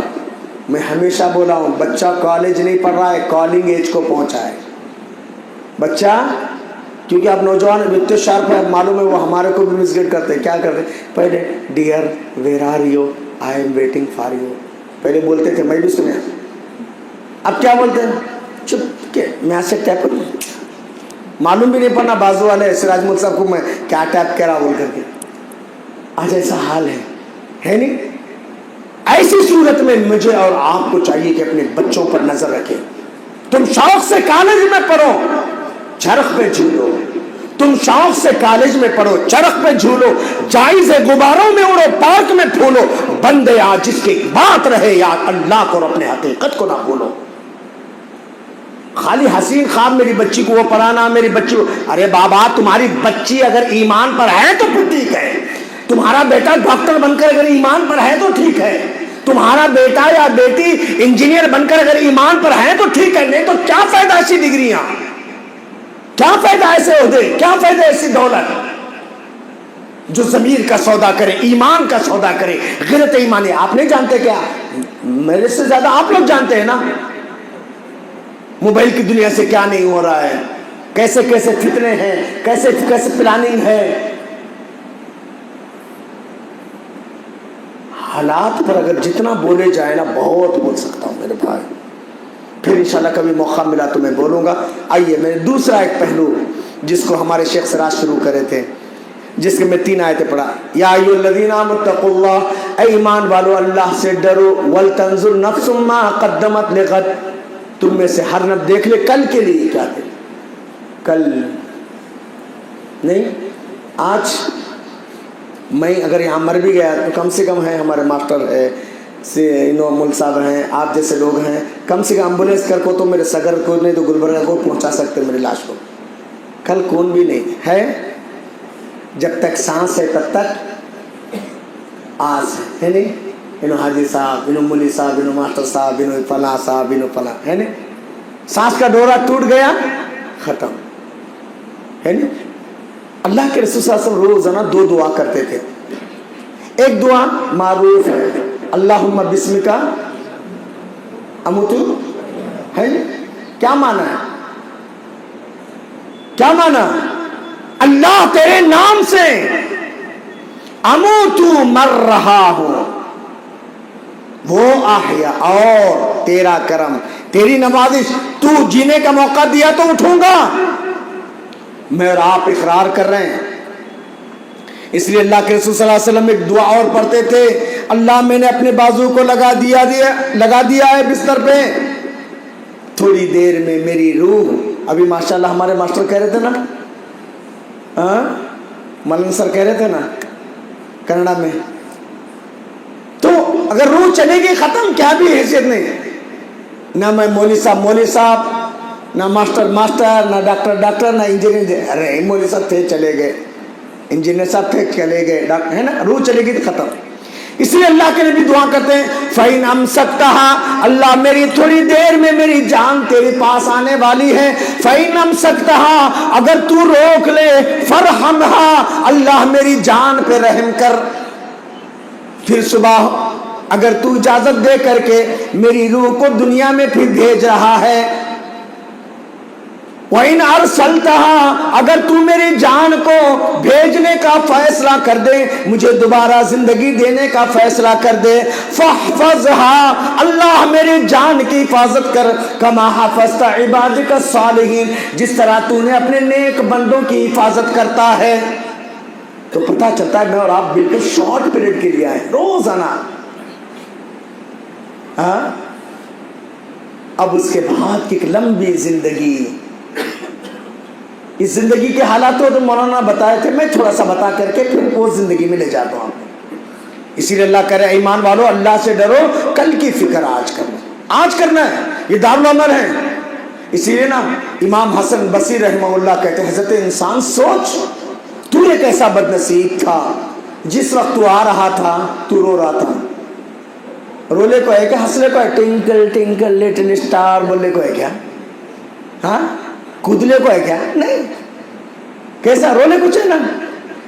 میں ہمیشہ بولا ہوں بچہ کالج نہیں پڑھ رہا ہے، کالنگ ایج کو پہنچا ہے بچہ. کیونکہ آپ نوجوان اتنے شارپ ہے، معلوم ہے وہ ہمارے کو بھی مسگائیڈ کرتے ہیں. کیا کرتے ہیں؟ پہلے dear where are you, I am waiting for you پہلے بولتے تھے، میں بھی سنے. اب کیا بولتے ہیں؟ چپ کے میں سے ٹیپ کروں، معلوم بھی نہیں پڑنا بازو والے سراج ملک صاحب کو میں کیا ٹیپ کرا بول کر کے. آج ایسا حال ہے نہیں. ایسی صورت میں مجھے اور آپ کو چاہیے کہ اپنے بچوں پر نظر رکھیں. تم شوق سے کالج میں پڑھو، چرخ پہ جھولو. تم شوق سے کالج میں پڑھو، چرخ پہ جھولو، جائز ہے غباروں میں اڑو، پارک میں پھولو. بندے آج جس کی بات رہے یا اللہ کو اور اپنے حقیقت کو نہ بھولو. خالی حسین خواب میری بچی کو وہ پڑھانا، میری بچی کو. ارے بابا تمہاری بچی اگر ایمان پر ہے تو ٹھیک ہے، تمہارا بیٹا ڈاکٹر بن کر اگر ایمان پر ہے تو ٹھیک ہے، تمہارا بیٹا یا بیٹی انجینئر بن کر اگر ایمان پر ہے تو ٹھیک ہے. نہیں تو کیا فائدہ ایسی ڈگریاں، کیا فائدہ ایسے عہدے، کیا فائدہ ایسی دولت؟ جو ضمیر کا سودا کرے، ایمان کا سودا کرے، غیرت ایمانی. آپ نہیں جانتے کیا؟ میرے سے زیادہ آپ لوگ جانتے ہیں نا موبائل کی دنیا سے کیا نہیں ہو رہا ہے، کیسے کیسے فتنے ہیں، کیسے کیسے پلاننگ ہے. حالات پر اگر جتنا بولے جائے نا، بہت بول سکتا ہوں میرے بھائی. پھر انشاءاللہ کبھی موقع ملا تو میں بولوں گا. آئیے میں نے دوسرا ایک پہلو جس کو ہمارے شیخ سراج شروع کرے تھے، جس کے میں 3 آیتیں پڑھا. یا ایھا الذین آمنوا اتقوا اللہ، اے ایمان والو اللہ سے ڈرو. ولتنظر نفس ما قدمت لغد، تم میں سے ہر نفس دیکھ لے کل کے لیے کیا تھے. کل نہیں، آج میں اگر یہاں مر بھی گیا تو کم سے کم ہے ہمارے ماسٹر ہے مل صاحب ہیں، آپ جیسے لوگ ہیں، کم سے کم ایمبولینس کر کو تو میرے سگر کو نہیں تو گلبرگہ کو پہنچا سکتے میری لاش کو. کل کون بھی نہیں ہے. جب تک سانس ہے تب تک آس ہے نہیں. انو حاجی صاحب، انو ملی صاحب، انو ماسٹر صاحب، انو فلاں صاحب، انو فلاں ہے نہیں. سانس کا ڈورا ٹوٹ گیا ختم ہے نہیں. اللہ کے رسول صلی اللہ علیہ وسلم روزانہ 2 دعا کرتے تھے. ایک دعا معروف ہے، اللہم بسمک اموت ہے. کیا معنی ہے؟ کیا معنی؟ اللہ تیرے نام سے اموت مر رہا ہوں، وہ احیا، اور تیرا کرم، تیری نوازش، تو جینے کا موقع دیا تو اٹھوں گا. میں اور آپ اقرار کر رہے ہیں. اس لیے اللہ کے رسول صلی اللہ علیہ وسلم ایک دعا اور پڑھتے تھے، اللہ میں نے اپنے بازو کو لگا دیا ہے بستر پہ، تھوڑی دیر میں میری روح. ابھی ماشاءاللہ ہمارے ماسٹر کہہ رہے تھے نا، ملن سر کہہ رہے تھے نا کنڑا میں، تو اگر روح چلے گی ختم، کیا بھی حیثیت نہیں. نہ میں مولوی صاحب، نہ ماسٹر، نہ ڈاکٹر، نہ انجینئر. ارے مولوی صاحب تھے چلے گئے، انجینئر صاحب تھے چلے گئے، ہے نا. روح چلے گی تو ختم. اس لیے اللہ کے نبی دعا کرتے ہیں فَإِنْ أَمْسَكْتَهَا، اللہ میری تھوڑی دیر میں میری جان تیرے پاس آنے والی ہے. فَإِنْ أَمْسَكْتَهَا، اگر تو روک لے، فَارْحَمْهَا، اللہ میری جان پہ رحم کر. پھر صبح اگر تو اجازت دے کر کے میری روح کو دنیا میں پھر بھیج رہا ہے، وَإِنْ أَرْسَلْتَهَا، اگر تو میری جان کو بھیجنے کا فیصلہ کر دے، مجھے دوبارہ زندگی دینے کا فیصلہ کر دے، فَاحْفَظْهَا، اللہ میری جان کی حفاظت کر، كَمَا حَفَظْتَ عِبَادِكَ الصَّالِحِينَ، جس طرح تو نے اپنے نیک بندوں کی حفاظت کرتا ہے. تو پتہ چلتا ہے میں اور آپ بالکل شارٹ پیریڈ کے لیے آئے روزانہ. اب اس کے بعد کی ایک لمبی زندگی، اس زندگی کے حالات تو مولانا بتائے تھے، میں تھوڑا سا بتا کر کے پھر وہ زندگی میں لے جاتا ہوں. اسی لیے اللہ کہہ رہے ایمان والو اللہ سے ڈرو، کل کی فکر آج کرنا، آج کرنا ہے، یہ دارالعمر ہے. اسی لیے نا امام حسن بصری رحمہ اللہ کہتے ہیں حضرت انسان سوچ، تو ایک ایسا بد نصیب تھا جس وقت تو آ رہا تھا تو رو رہا تھا. رولے کو ہے کیا؟ ہنسلے کو ہے ٹنکل ٹنکل لٹل اسٹار بولنے کو ہے کیا؟ ہاں کودلے کو ہے کیا؟ نہیں. کیسا رونے کچھ ہے نا.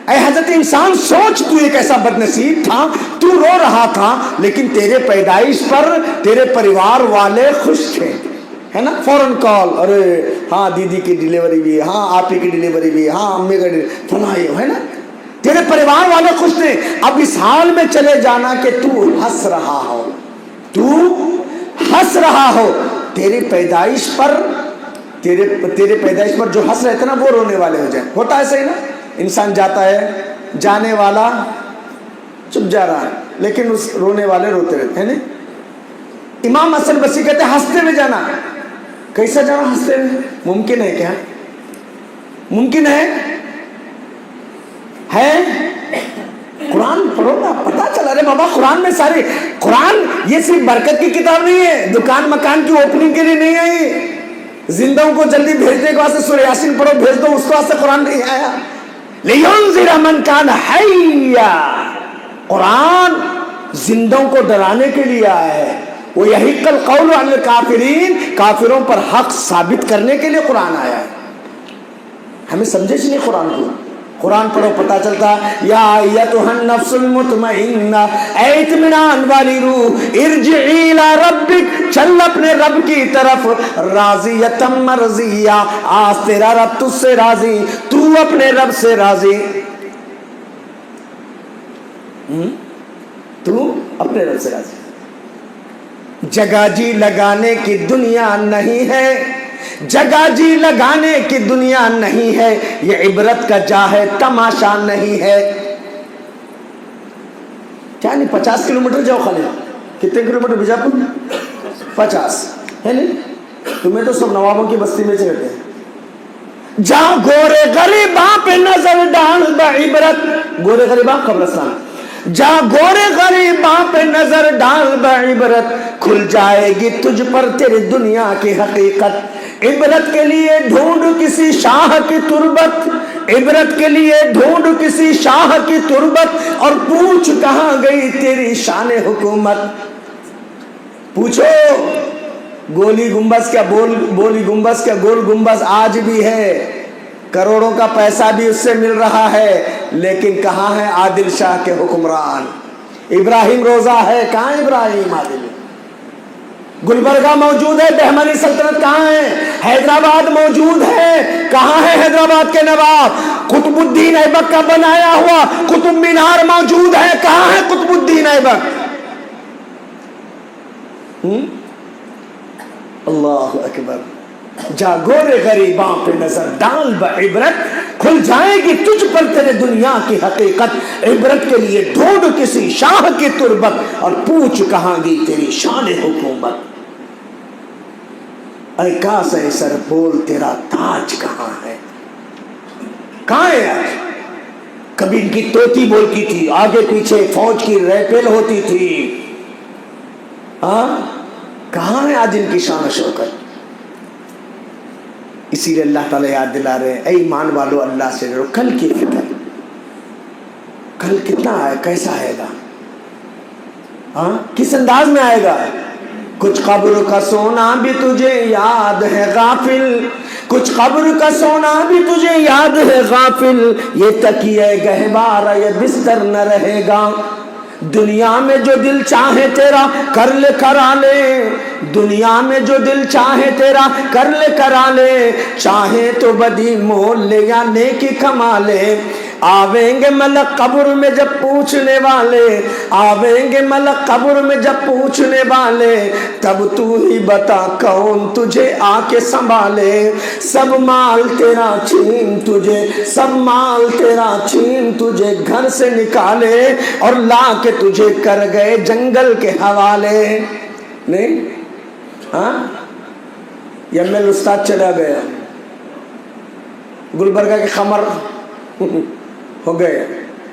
اے حضرت انسان سوچ، تو ایک ایسا بد نصیب تھا، تو رو رہا تھا، لیکن تیرے پیدائش پر تیرے پریوار والے خوش تھے، ہے نا. فوراً کال، ارے ہاں دیدی کی ڈیلیوری بھی، ہاں آپ کی ڈیلیوری بھی، ہاں امی کا فلاں، ہے نا. تیرے پریوار والے خوش تھے. اب اس حال میں چلے جانا کہ تو ہنس رہا ہو، تو ہنس رہا ہو، تیری پیدائش پر تیرے پیدائش پر جو ہنس رہے تھے نا وہ رونے والے ہو جائیں. ہوتا ہے صحیح نا. انسان جاتا ہے، جانے والا چپ جا رہا ہے لیکن اس رونے والے روتے رہتے ہیں نا. امام حسن بصری کہتے ہیں ہنستے میں جانا. کیسا جانا ہنستے میں؟ ممکن ہے کیا؟ ممکن ہے؟ قرآن پڑھو نا، پتا چلا. رہے بابا قرآن میں سارے، قرآن یہ صرف برکت کی کتاب نہیں ہے، دکان مکان کی اوپننگ کے لیے نہیں آئی. زندوں کو جلدی بھیجنے کے واسطے سورہ یاسین پڑھو بھیج دو، اس کے واسطے قرآن نہیں آیا. لِيُنذِرَ مَنْ كَانَ حَيًّا، قرآن زندوں کو ڈرانے کے لیے آیا ہے. وَيَحِقَّ الْقَوْلُ عَلَى الْكَافِرِينَ، کافروں پر حق ثابت کرنے کے لیے قرآن آیا ہے. ہمیں سمجھے نہیں قرآن کو. قرآن پڑھو پتہ چلتا یا ایتھا النفس المطمئنہ، اے اطمینان والی روح، ارجعی الی ربک، چل اپنے رب کی طرف، راضیۃ مرضیہ، آج تیرا رب تجھ سے راضی، تو اپنے رب سے راضی. تو اپنے رب سے راضی. جگہ جی لگانے کی دنیا نہیں ہے، جگہ جی لگانے کی دنیا نہیں ہے، یہ عبرت کا جا ہے تماشا نہیں ہے. کیا نہیں 50 کلومیٹر جاؤ خالی. کتنے کلومیٹر بیجاپور؟ 50 ہے نہیں. تمہیں تو سب نوابوں کی بستی میں چلتے ہیں. جا گورے غریباں پہ نظر ڈال بعبرت، گورے غریباں قبرستان، جا گورے غریباں پہ نظر ڈال بعبرت، کھل جائے گی تجھ پر تیری دنیا کی حقیقت. عبرت کے لیے ڈھونڈ کسی شاہ کی تربت، عبرت کے لیے ڈھونڈ کسی شاہ کی تربت اور پوچھ کہاں گئی تیری شان حکومت. پوچھو گولی گنبز کیا بولی گنبز کیا گول گنبز آج بھی ہے, کروڑوں کا پیسہ بھی اس سے مل رہا ہے, لیکن کہاں ہے عادل شاہ کے حکمران؟ ابراہیم روزہ ہے, کہاں ابراہیم عادل؟ گلبرگہ موجود ہے, بہمنی سلطنت کہاں ہے؟ حیدرآباد موجود ہے, کہاں ہے حیدرآباد کے نواب؟ قطب الدین ایبک کا بنایا ہوا قطب مینار موجود ہے, کہاں ہے قطب الدین ایبک؟ اللہ اکبر. جا گورے غریباں پہ نظر ڈال بعبرت, کھل جائے گی تجھ پر تیرے دنیا کی حقیقت. عبرت کے لیے ڈھونڈ کسی شاہ کی تربت اور پوچھ کہاں گئی تیری شان حکومت. اے کاس اے سر بول تیرا تاج کہاں ہے؟ کہاں ہے آج؟ کبھی ان کی توتی بولتی تھی, آگے پیچھے فوج کی ریپل ہوتی تھی, کہاں ہے آج ان کی شان و شوکت؟ اسی لیے اللہ تعالیٰ یاد دلا رہے ہیں, اے ایمان والو اللہ سے ڈرو. کل کی فکر, کل کتنا آئے, کیسا آئے گا, کس انداز میں آئے گا؟ کچھ قبر کا سونا بھی تجھے یاد ہے غافل, کچھ قبر کا سونا بھی تجھے یاد ہے غافل, یہ تکیے گہوارہ یہ بستر نہ رہے گا. دنیا میں جو دل چاہے تیرا کر لے کرا لے, دنیا میں جو دل چاہے تیرا کر لے کرا لے, چاہے تو بدی مول لے یا نیکی کما لے. آویں گے ملک قبر میں جب پوچھنے والے, آویں گے ملک قبر میں جب پوچھنے والے, تب تو ہی بتا کون تجھے آ کے سنبھالے. سب مال تیرا چھین تجھے, سب مال تیرا چھین تجھے گھر سے نکالے, اور لا کے تجھے کر گئے جنگل کے حوالے. نہیں یمل استاد چلا گیا, گلبرگہ کے خمر ہو گئے,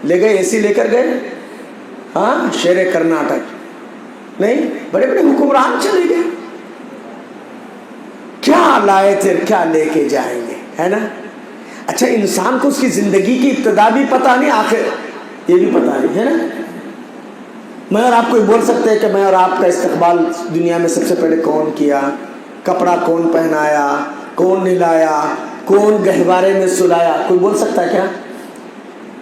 لے گئے, اے سی لے کر گئے, شیر کرناٹک. نہیں, بڑے بڑے حکمران چلے گئے, کیا لائے تھے کیا لے کے جائیں گے, ہے نا. اچھا انسان کو اس کی زندگی کی ابتدا بھی پتا نہیں, آخر یہ بھی پتا نہیں, ہے نا. میں اور آپ کو بول سکتے ہیں کہ میں اور آپ کا استقبال دنیا میں سب سے پہلے کون کیا, کپڑا کون پہنایا, کون نلایا, کون گہوارے میں سلایا, کوئی بول سکتا ہے کیا؟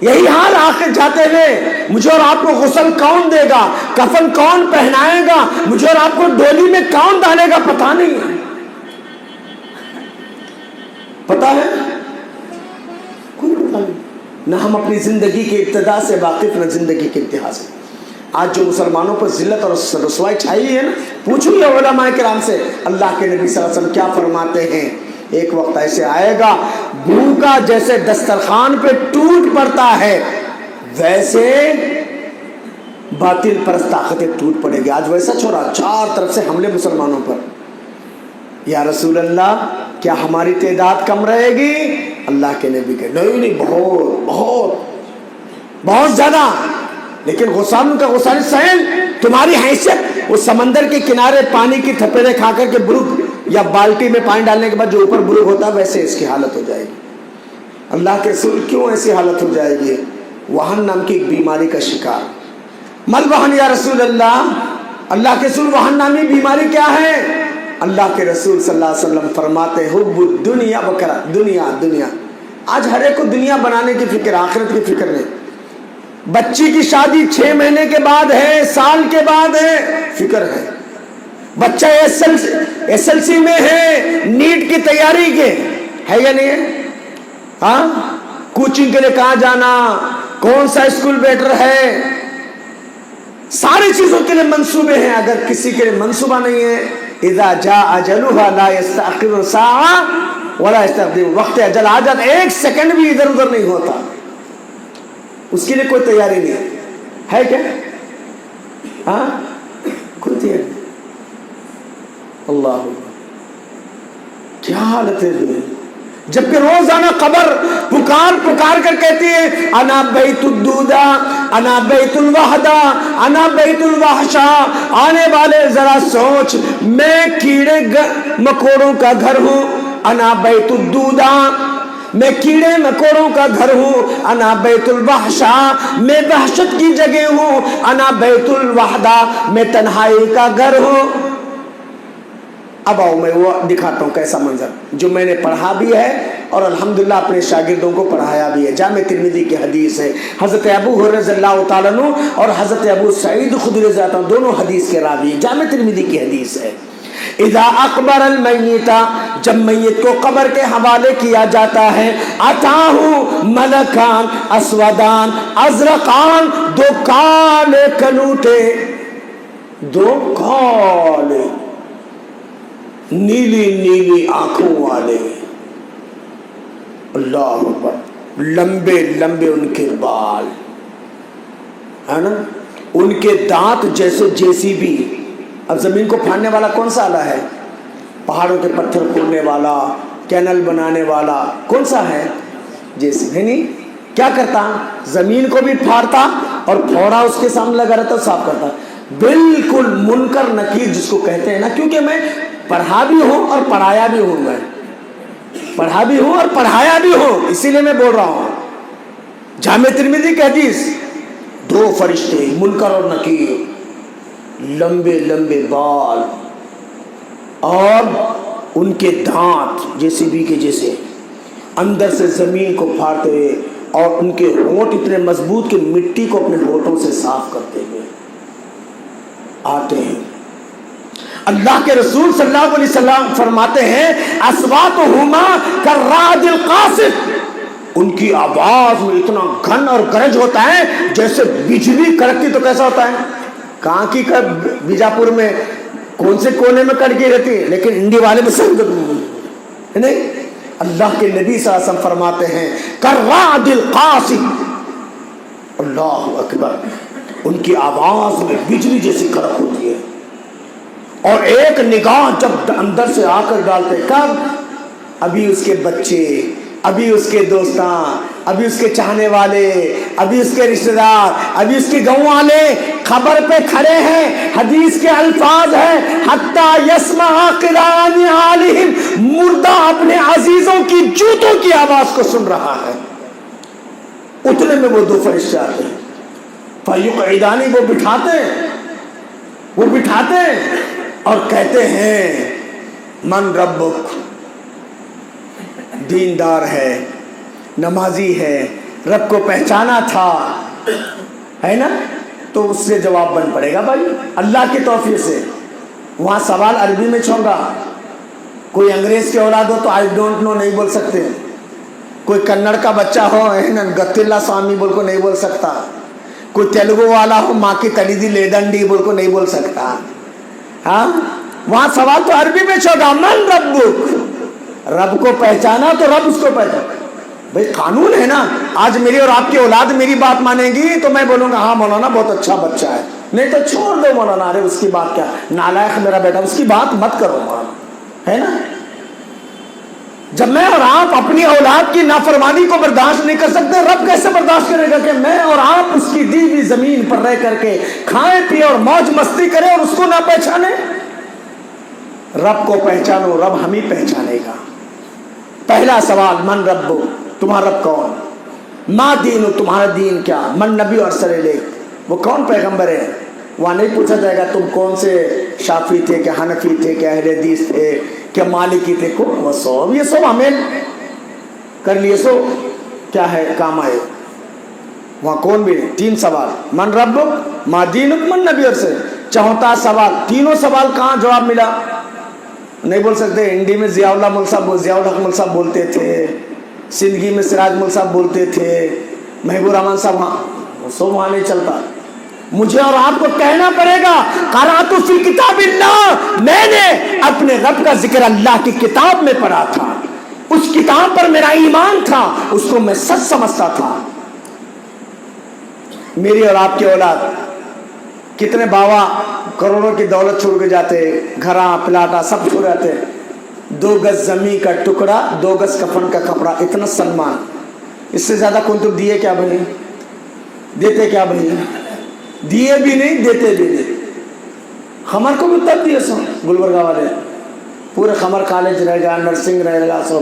یہی حال آخر جاتے ہوئے مجھے اور آپ کو غسل کون دے گا, کفن کون پہنائے گا, مجھے اور آپ کو ڈولی میں کون ڈالے گا, پتا نہیں ہے. پتا ہے کوئی پتا نہیں. نہ ہم اپنی زندگی کی ابتدا سے واقف, نہ زندگی کے انتہا سے. آج جو مسلمانوں پر ذلت اور رسوائی چھائی ہے نا, پوچھو یہ علماء کرام سے, اللہ کے نبی صلی اللہ علیہ وسلم کیا فرماتے ہیں, ایک وقت ایسے آئے گا بھوکا جیسے دسترخوان پہ ٹوٹ پڑتا ہے ویسے باطل پرست طاقتیں ٹوٹ پڑے گی. آج ویسا چھوڑا, چار طرف سے حملے مسلمانوں پر. یا رسول اللہ کیا ہماری تعداد کم رہے گی؟ اللہ کے نبی کہ نہیں, بہت بہت بہت زیادہ. لیکن غسان کا غسان سیل تمہاری حیثیت وہ سمندر کے کنارے پانی کی تھپیڑے کھا کر کے برگ, یا بالٹی میں پانی ڈالنے کے بعد جو اوپر برگ ہوتا ہے ویسے اس کی حالت ہو جائے گی. اللہ کے رسول کیوں ایسی حالت ہو جائے گی؟ وہن نام کی ایک بیماری کا شکار. مل وہن یا رسول اللہ, اللہ کے رسول وہن نامی بیماری کیا ہے؟ اللہ کے رسول صلی اللہ علیہ وسلم فرماتے حب الدنیا بکرا, دنیا دنیا. آج ہر ایک کو دنیا بنانے کی فکر, آخرت کی فکر نہیں. بچی کی شادی 6 مہینے کے بعد ہے, سال کے بعد ہے, فکر ہے. بچہ ایس ایل سی میں ہے, نیٹ کی تیاری کے ہے یا نہیں ہے, کوچنگ کے لیے کہاں جانا, کون سا اسکول بیٹر ہے, ساری چیزوں کے لیے منصوبے ہیں. اگر کسی کے لیے منصوبہ نہیں ہے, اذا جاء اجلها لا يستأخر ساعة ولا يستقدم, وقت اجل آ جاتا, 1 سیکنڈ بھی ادھر ادھر نہیں ہوتا, اس کے لیے کوئی تیاری نہیں ہے کیا؟ کوئی تیاری نہیں. اللہ کیا حالت ہے دنیا, جبکہ روزانہ قبر پکار پکار کر کہتی ہے انا بیت الدودا, انا بیت الوحدہ, انا بیت الوحشا. آنے والے ذرا سوچ, میں کیڑے مکوڑوں کا گھر ہوں. انا بیت الدودا, میں کیڑے مکوڑوں کا گھر ہوں، انا بیت الوحشا میں وحشت کی جگہ ہوں، انا بیت الوحدہ میں تنہائی کا گھر ہوں۔ اب آؤ میں وہ دکھاتا ہوں کیسا منظر جو میں نے پڑھا بھی ہے اور الحمدللہ اپنے شاگردوں کو پڑھایا بھی ہے۔ جامع ترمذی کی حدیث ہے، حضرت ابو ہریرہ رضی اللہ تعالیٰ عنہ اور حضرت ابو سعید خدری رضی اللہ عنہ دونوں حدیث کے راوی ہیں، جامع ترمذی کی حدیث ہے۔ اذا اقبر المیت، جب میت کو قبر کے حوالے کیا جاتا ہے، اتاہ ملکان اسودان ازرقان، دو کالے کلوٹے، دو کالے نیلی نیلی آنکھوں والے، اللہ اکبر، لمبے لمبے ان کے بال ہے نا، ان کے دانت جیسے JCB۔ اب زمین کو پھاڑنے والا کون سا آلہ ہے؟ پہاڑوں کے پتھر کھودنے والا، کینل بنانے والا کون سا ہے؟ JCB ہے نہیں؟ کیا کرتا؟ زمین کو بھی پھاڑتا اور پھوڑا اس کے سامنے لگا رہتا، صاف کرتا۔ بالکل منکر نکیر جس کو کہتے ہیں نا، کیونکہ میں پڑھا بھی ہوں اور پڑھایا بھی ہوں، میں پڑھا بھی ہوں اور پڑھایا بھی ہوں، اسی لیے میں بول رہا ہوں۔ جامع ترمذی کی حدیث، دو فرشتے منکر اور نکیر، لمبے لمبے بال اور ان کے دانت JCB کے جیسے، اندر سے زمین کو پھاڑتے ہوئے، اور ان کے ہونٹ اتنے مضبوط کہ مٹی کو اپنے ہونٹوں سے صاف کرتے ہوئے آتے ہیں۔ اللہ کے رسول صلی اللہ علیہ وسلم فرماتے ہیں اصواتہما کالرعد القاصف، ان کی آواز میں اتنا گھن اور گرج ہوتا ہے جیسے بجلی کڑکتی تو کیسا ہوتا ہے؟ کہاں کی بیجاپور میں کون سے کونے میں کڑکی رہتی ہے، لیکن انڈی والے میں سب نہیں۔ اللہ کے نبی صلی اللہ علیہ وسلم فرماتے ہیں کالرعد القاصف، اللہ اکبر، ان کی آواز میں بجلی جیسی کڑک ہوتی ہے، اور ایک نگاہ جب اندر سے آ کر ڈالتے، کب؟ ابھی اس کے بچے، ابھی اس کے دوستان، ابھی اس کے چاہنے والے، ابھی اس کے رشتہ دار، ابھی اس کے گاؤں والے خبر پہ کھڑے ہیں۔ حدیث کے الفاظ ہیں حتی یسمع قران علیہم، مردہ اپنے عزیزوں کی جوتوں کی آواز کو سن رہا ہے، اتنے میں وہ دو فرشتے آتے ہیں، فیقعدانی، وہ بٹھاتے اور کہتے ہیں من ربک، دیندار ہے، نمازی ہے، رب کو پہچانا تھا، ہے نا؟ تو اس سے جواب بن پڑے گا بھائی اللہ کی توفیق سے۔ وہاں سوال عربی میں چھوڑا، کوئی انگریز کے اولاد ہو تو آئی ڈونٹ نو نہیں بول سکتے، کوئی کنڑ کا بچہ ہو گتیلا سوامی بول کو نہیں بول سکتا، کوئی تیلگو والا ہو ماں کی تلیدی لیڈنڈی بول کو نہیں بول سکتا۔ ہاں وہاں سوال تو عربی میں چھوڑا، من ربک، رب کو پہچانا تو رب اس کو پہچانا۔ بھئی قانون ہے نا، آج میری اور آپ کی اولاد میری بات مانے گی تو میں بولوں گا ہاں مولانا بہت اچھا بچہ ہے، نہیں تو چھوڑ دو مولانا، ارے اس کی بات کیا، نالائق میرا بیٹا، اس کی بات مت کرو مولانا، ہے نا؟ جب میں اور آپ اپنی اولاد کی نافرمانی کو برداشت نہیں کر سکتے، رب کیسے برداشت کرے گا کہ میں اور آپ اس کی دی ہوئی زمین پر رہ کر کے کھائیں پیے اور موج مستی کریں اور اس کو نہ پہچانے؟ رب کو پہچانو، رب ہم ہی پہچانے گا۔ پہلا سوال من رب، تمہارا رب کون؟ ما دین، تمہارا دین کیا؟ من نبی ارسل الیک، وہ کون پیغمبر ہے؟ وہاں نہیں پوچھا جائے گا تم کون سے شافی تھے، کہ حنفی تھے، کہ اہل حدیث تھے، کہ مالکی تھے، وہ سب یہ سب ہمیں کر لیے، سو کیا ہے کام آئے، وہاں کون بھی نہیں۔ تین سوال، من رب، ما دین، من نبی ارسل۔ چوتھا سوال، تینوں سوال کہاں جواب ملا؟ نہیں بول سکتے۔ انڈی میں ضیاء اللہ مول صاحب، ضیاء الحق مول صاحب بولتے تھے، سندگی میں سراج مول صاحب بولتے تھے، محبوب الرحمان صاحب، وہاں سب وہاں نہیں چلتا۔ مجھے اور آپ کو کہنا پڑے گا قرأت فی کتاب اللہ، میں نے اپنے رب کا ذکر اللہ کی کتاب میں پڑھا تھا، اس کتاب پر میرا ایمان تھا، اس کو میں سچ سمجھتا تھا۔ میری اور آپ کی اولاد کتنے باوا کروڑوں کی دولت چھوڑ کے جاتے، گھراں پلاٹا سب چھوڑ جاتے، 2 گز زمین کا ٹکڑا، 2 گز کفن کا کپڑا، اتنا سلمان، اس سے زیادہ کون تم دیے کیا بھائی؟ دیتے کیا بھائی؟ دیے بھی نہیں، دیتے بھی نہیں۔ خمر کو بھی تب دیے سو گلبرگہ والے، پورے خمر کالج رہ گا، نرسنگ رہ گا، سب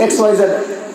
XYZ,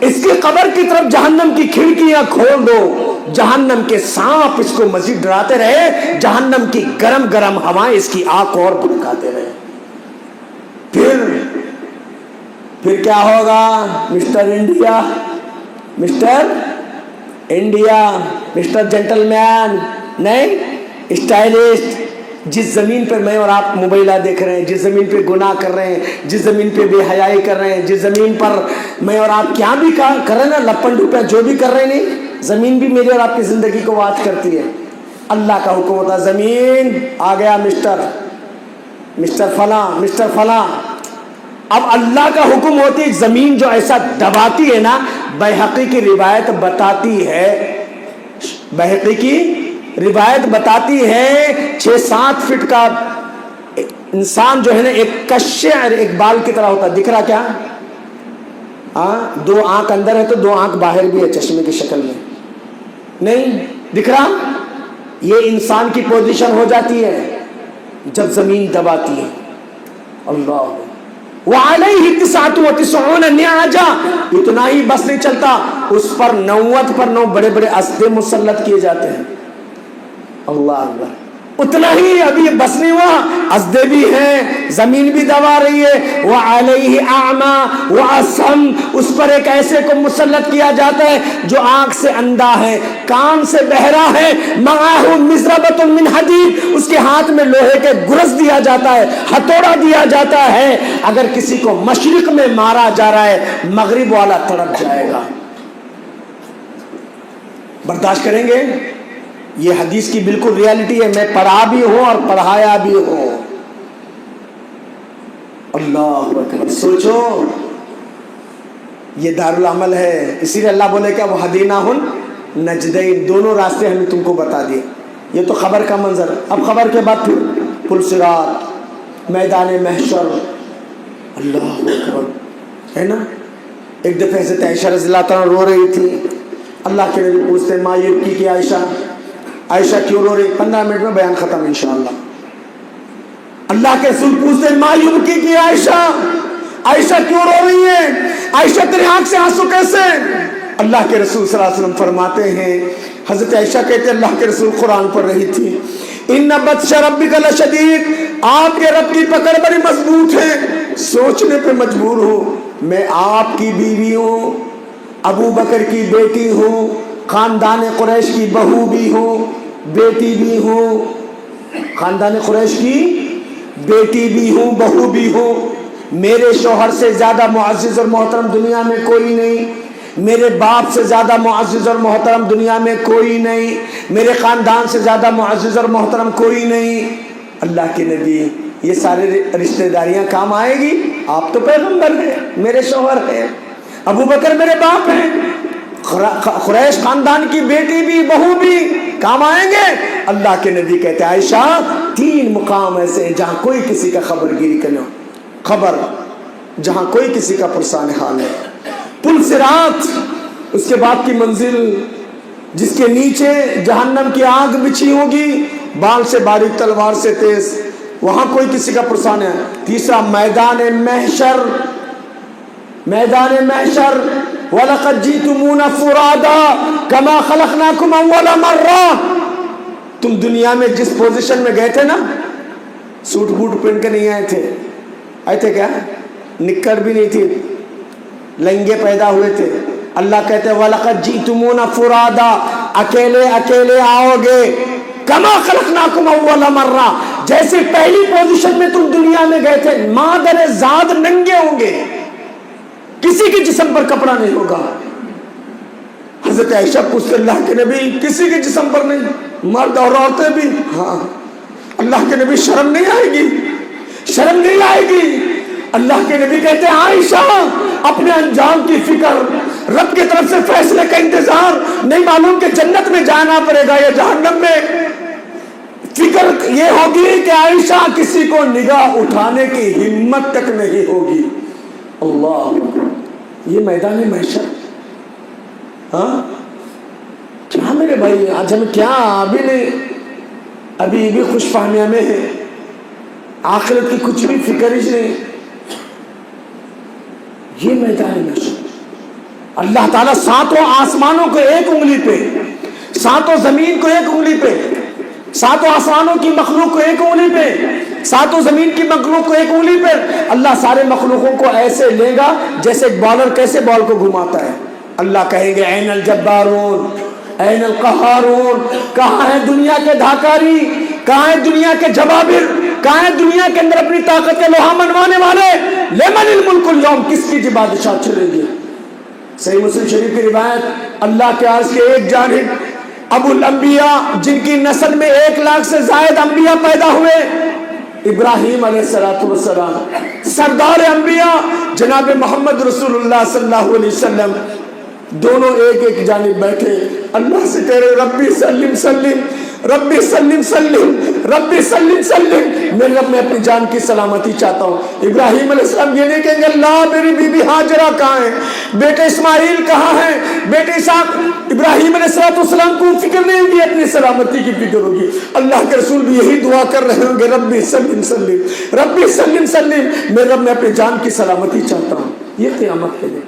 اس کی قبر کی طرف جہنم کی کھڑکیاں کھول دو، جہنم کے سانپ اس کو مزید ڈراتے رہے، جہنم کی گرم گرم ہوائیں اس کی آنکھ اور بھڑکاتے رہے۔ پھر کیا ہوگا؟ Mister India, mister India, mister gentleman, نہیں اسٹائلسٹ، جس زمین پر میں اور آپ موبائلہ دیکھ رہے ہیں، جس زمین پہ گناہ کر رہے ہیں، جس زمین پہ بے حیائی کر رہے ہیں، جس زمین پر میں اور آپ کیا بھی کر رہے ہیں نا، لپن ڈپن جو بھی کر رہے ہیں، نہیں، زمین بھی میری اور آپ کی زندگی کو واچ کرتی ہے۔ اللہ کا حکم ہوتا ہے زمین آ گیا مسٹر فلاں، مسٹر فلاں۔ اب اللہ کا حکم ہوتی ہے، زمین جو ایسا دباتی ہے نا، بیہقی کی روایت بتاتی ہے، بیہقی کی روایت بتاتی ہے 6-7 فٹ کا انسان جو ہے نا، ایک کشعر، ایک بال کی طرح ہوتا ہے۔ دکھ رہا کیا؟ 2 آنکھ اندر ہے تو 2 آنکھ باہر بھی ہے چشمے کی شکل میں، نہیں دکھ رہا؟ یہ انسان کی پوزیشن ہو جاتی ہے جب زمین دباتی ہے۔ اللہ وعلیہ 99 نعجا، اتنا ہی بس نہیں چلتا، اس پر 90 پر 9 بڑے بڑے اسدے مسلط کیے جاتے ہیں۔ اللہ اکبر، اتنا ہی ابھی بس نہیں ہوا، اسدے بھی ہیں، زمین بھی دبا رہی ہے۔ وعلیہ اعمی واصم، اس پر ایک ایسے کو مسلط کیا جاتا ہے جو آنکھ سے اندھا ہے، کان سے بہرا ہے، معاہ مزربۃ من حدید، اس کے ہاتھ میں لوہے کے گرز دیا جاتا ہے، ہتھوڑا دیا جاتا ہے، اگر کسی کو مشرق میں مارا جا رہا ہے مغرب والا تڑپ جائے گا۔ برداشت کریں گے؟ یہ حدیث کی بالکل ریالٹی ہے، میں پڑھا بھی ہوں اور پڑھایا بھی ہوں۔ اللہ اکبر، سوچو یہ دارالعمل ہے، اسی لیے اللہ بولے کہ وَهَدَيْنَاهُ النَّجْدَيْنِ، دونوں راستے ہم نے تم کو بتا دیے۔ یہ تو خبر کا منظر، اب خبر کے بعد پھر پل صراط، میدان محشر، اللہ اکبر، ہے نا؟ ایک دفعہ حضرت عائشہ رضی اللہ تعالیٰ رو رہی تھی، اللہ کے نبی پوچھتے ہیں ماں یبکی کی عائشہ کیوں رو رہی؟ 15 منٹ میں بیان ختم انشاءاللہ۔ اللہ کے رسول پوچھتے ہیں ماں یبکی کی عائشہ کیوں رو رہی ہے؟ عائشہ تیرے آنکھ سے آنسو کیسے؟ اللہ کے رسول صلی اللہ علیہ وسلم فرماتے ہیں، حضرت عائشہ کہتے ہیں اللہ کے رسول قرآن پڑھ رہی تھی، ان بطش ربک لشدید، آپ کے رب کی پکڑ بڑی مضبوط ہے۔ سوچنے پہ مجبور ہوں، میں آپ کی بیوی ہوں، ابو بکر کی بیٹی ہوں، خاندان قریش کی بہو بھی ہوں، بیٹی بھی ہوں، خاندان قریش کی بیٹی بھی ہوں، بہو بھی ہوں، میرے شوہر سے زیادہ معزز اور محترم دنیا میں کوئی نہیں، میرے باپ سے زیادہ معزز اور محترم دنیا میں کوئی نہیں، میرے خاندان سے زیادہ معزز اور محترم کوئی نہیں۔ اللہ کے نبی یہ سارے رشتہ داریاں کام آئے گی؟ آپ تو پیغمبر ہیں، میرے شوہر ہیں، ابو بکر میرے باپ ہیں، قریش خاندان کی بیٹی بھی بہو بھی کام آئیں گے؟ اللہ کے نبی کہتے ہیں عائشہ 3 مقام ایسے ہیں جہاں کوئی کسی کا خبر گیری کرنا، جہاں کوئی کسی کا پرسان حال ہے۔ پل صراط، اس کے بعد کی منزل جس کے نیچے جہنم کی آگ بچھی ہوگی، بال سے باریک تلوار سے تیز، وہاں کوئی کسی کا پرسان ہے۔ تیسرا میدان محشر، میدان محشر، وَلَقَدْ جِئْتُمُونَ فُرَادًا كَمَا خَلَقْنَاكُمْ أَوَّلَ مَرَّةٍ، تم دنیا میں جس پوزیشن میں گئے تھے نا، سوٹ بوٹ پہن کے نہیں آئے تھے کیا؟ نکڑ بھی نہیں تھی، لنگے پیدا ہوئے تھے۔ اللہ کہتے ہیں وَلَقَدْ جِئْتُمُونَ فُرَادًا، اکیلے اکیلے آؤ گے، کما خلقناکم اول مرہ، جیسے پہلی پوزیشن میں تم دنیا میں گئے تھے، مادر ذات ننگے ہوں گے، کسی کے جسم پر کپڑا نہیں ہوگا۔ حضرت عائشہ پوچھتے اللہ کے نبی کسی کے جسم پر نہیں، مرد اور عورتیں بھی؟ ہاں۔ اللہ کے نبی شرم نہیں آئے گی؟ شرم نہیں آئے گی؟ اللہ کے نبی کہتے ہیں عائشہ اپنے انجام کی فکر، رب کی طرف سے فیصلے کا انتظار، نہیں معلوم کہ جنت میں جانا پڑے گا یا جہنم میں، فکر یہ ہوگی کہ عائشہ کسی کو نگاہ اٹھانے کی ہمت تک نہیں ہوگی۔ اللہ، یہ میدان محشر۔ ہاں کیا میرے بھائی، آج ہم کیا ابھی بھی خوش فہمیاں میں ہے، آخرت کی کچھ بھی فکر ہی نہیں۔ یہ میدان محشر، اللہ تعالیٰ ساتوں آسمانوں کو ایک انگلی پہ، ساتوں زمین کو ایک انگلی پہ، ساتوں آسمانوں کی مخلوق کو ایک انگلی پہ، ساتوں زمین کی مخلوق کو ایک انگلی پہ، اللہ سارے مخلوقوں کو ایسے لے گا جیسے ایک بالر کیسے بال کو گھماتا ہے۔ اللہ کہیں گے این الجبارون این القہارون، کہاں ہے دنیا کے دھاکاری، کہاں ہے دنیا کے جبابر، کہاں ہے دنیا کے اندر اپنی طاقت کے لوہا منوانے والے، لمن الملک اليوم، کس کی بادشاہ چلے گی؟ صحیح مسلم شریف کی روایت، اللہ کے عرش کے ایک جانب ابو الانبیاء، جن کی نسل میں 1 لاکھ سے زائد انبیاء پیدا ہوئے، ابراہیم علیہ السلام، سردار انبیاء جناب محمد رسول اللہ صلی اللہ علیہ وسلم، دونوں ایک جانب بیٹھے اللہ سے کہہ رہے ربی سلم سلم ربی سلم سلم ربی سلم سلم، میرے رب میں اپنی جان کی سلامتی چاہتا ہوں۔ ابراہیم علیہ السلام یہ نہیں کہیں گے اللہ میری بی بی ہاجرہ کہاں ہے، بیٹے اسماعیل کہاں ہے، بیٹے اسحاق۔ ابراہیم علیہ السلام کو فکر نہیں ہوگی، اپنی سلامتی کی فکر ہوگی۔ اللہ کے رسول بھی یہی دعا کر رہے ہوں گے ربی سلم سلم ربی سلم سلم، میرے رب میں اپنی جان کی سلامتی چاہتا ہوں۔ یہ قیامت کے دن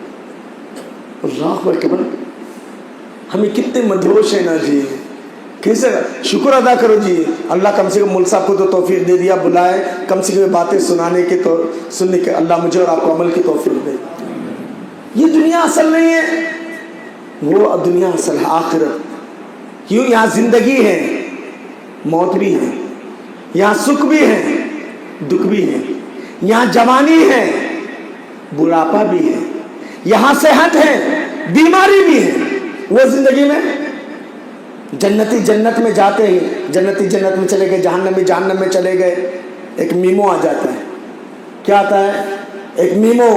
اللہ اکبر، ہمیں کتنے مدہوش ہیں نا جی، کیسے شکر ادا کرو جی، اللہ کم سے کم ملک صاحب کو تو توفیق دے دیا، بلائے کم سے کم باتیں سنانے کے تو سننے کے، اللہ مجھے اور آپ کو عمل کی توفیق دے۔ یہ دنیا اصل نہیں ہے، وہ دنیا اصل ہے آخرت۔ کیوں؟ یہاں زندگی ہے، موت بھی ہے، یہاں سکھ بھی ہے، دکھ بھی ہے، یہاں جوانی ہے، بڑھاپا بھی ہے، یہاں صحت ہے، بیماری بھی ہے۔ وہ زندگی میں جنتی جنت میں جاتے ہی، جنتی جنت میں چلے گئے، جہنمی جہنم میں چلے گئے، ایک میمو آ جاتا ہے۔ کیا آتا ہے؟ ایک میمو۔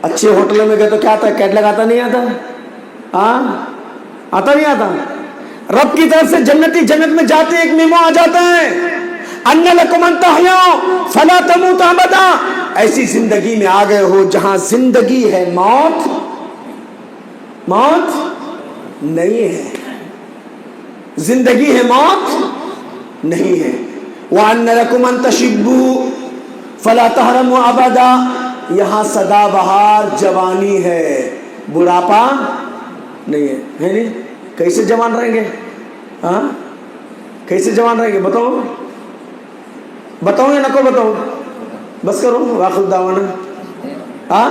اچھے ہوٹلوں میں گئے تو کیا آتا ہے؟ کیٹلاگ آتا نہیں آتا؟ آتا نہیں آتا؟ رب کی طرف سے جنتی جنت میں جاتے ایک میمو آ جاتا ہے، ان لکم ان تحیوا فلا تموتوا ابدا۔ ایسی زندگی میں آ گئے ہو جہاں زندگی ہے، موت نہیں ہے، زندگی ہے، موت نہیں ہے۔ وَأَنَّ لَكُمْ أَن تَشِبُّوا فَلَا تَحْرَمُوا أَبَدًا، یہاں سدا بہار جوانی ہے، بڑھاپا نہیں ہے، ہے نہیں؟ کیسے جوان رہیں گے؟ ہاں کیسے جوان رہیں گے؟ بتاؤ یا نہ کو بتاؤ؟ بس کرو، واخر دعوانا، ہاں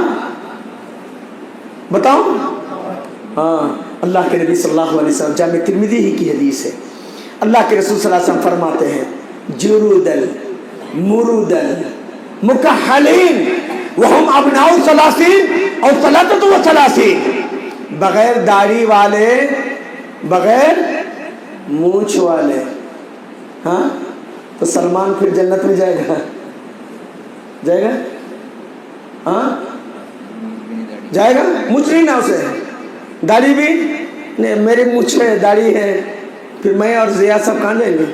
بتاؤ۔ ہاں اللہ کے نبی صلی اللہ علیہ وسلم، جامع ترمذی ہی کی حدیث ہے، اللہ کے رسول صلی اللہ علیہ وسلم فرماتے ہیں جرودل مرودل مکحلین وہم ابناء ثلاثین اور ثلاثۃ و ثلاثین، بغیر داڑھی والے، بغیر مونچھ والے۔ ہاں تو سلمان پھر جنت میں جائے گا؟ جائے گا؟ ہاں جائے گا؟ مونچھ نہیں نا اسے، داڑھی بھی نہیں، میری مونچھ ہے، داڑھی ہے، پھر میں اور ضیاء صاحب کہاں جائیں گے؟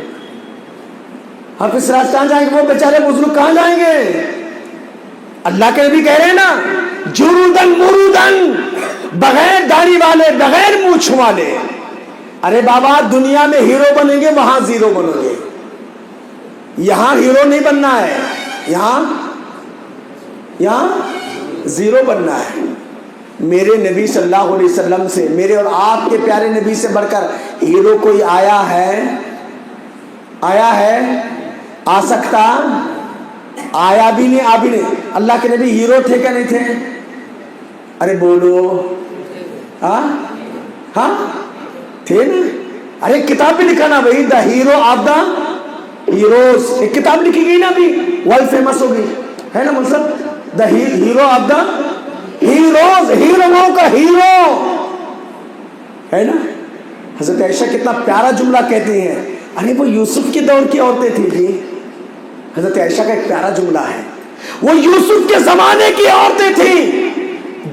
حافظ سراج کہاں جائیں گے؟ وہ بیچارے بزرگ کہاں جائیں گے؟ اللہ کے نبی کہہ رہے ہیں نا جرودن مرودن، بغیر داڑھی والے، بغیر مونچھ والے۔ ارے بابا دنیا میں ہیرو بنیں گے، وہاں زیرو بنو گے، یہاں ہیرو نہیں بننا ہے، یہاں زیرو بننا ہے۔ میرے نبی صلی اللہ علیہ وسلم سے، میرے اور آپ کے پیارے نبی سے بڑھ کر ہیرو کوئی آیا ہے؟ آ سکتا؟ آیا بھی نہیں، آ بھی نہیں۔ اللہ کے نبی ہیرو تھے کیا نہیں تھے؟ ارے بولو، ہاں تھے نا۔ ارے کتاب بھی لکھا نا بھائی، the hero of the heroes, ایک کتاب لکھی گئی نا ابھی، ورلڈ فیمس ہو گئی ہے نا منصب، the hero of the heroes, ہیروؤں کا ہیرو ہے نا۔ حضرت عائشہ کتنا پیارا جملہ کہتی ہیں، ارے وہ یوسف کے دور کی عورتیں تھیں جی۔ حضرت عائشہ کا ایک پیارا جملہ ہے، وہ یوسف کے زمانے کی عورتیں تھیں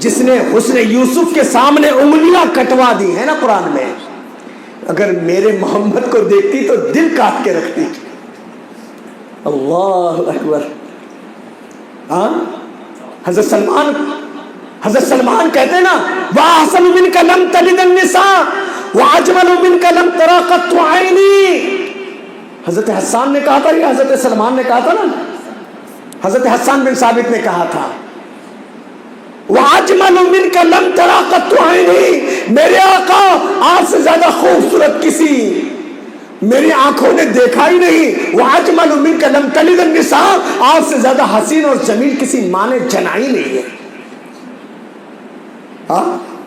جس نے حسن یوسف کے سامنے انگلیاں کٹوا دی، ہے نا قرآن میں۔ اگر میرے محمد کو دیکھتی تو دل کاٹ کے رکھتی۔ اللہ اکبر۔ حضرت سلمان کہتے ہیں نا وَأَحْسَنُ مِنْكَ لَمْ تَلِدِ النِّسَاءُ وَأَجْمَلُ مِنْكَ لَمْ تَرَ قَطُّ عَيْنِي۔ حضرت حسان نے کہا تھا یا حضرت سلمان نے کہا تھا نا؟ حضرت حسان بن ثابت نے کہا تھا وَأَجْمَلُ اجمل منک لم تری قط عینی، میرے آقا آپ سے زیادہ خوبصورت کسی میری آنکھوں نے دیکھا ہی نہیں، واجمل منک لم تلد النساء، آپ سے زیادہ حسین اور جمیل کسی ماں نے جنا ہی نہیں ہے۔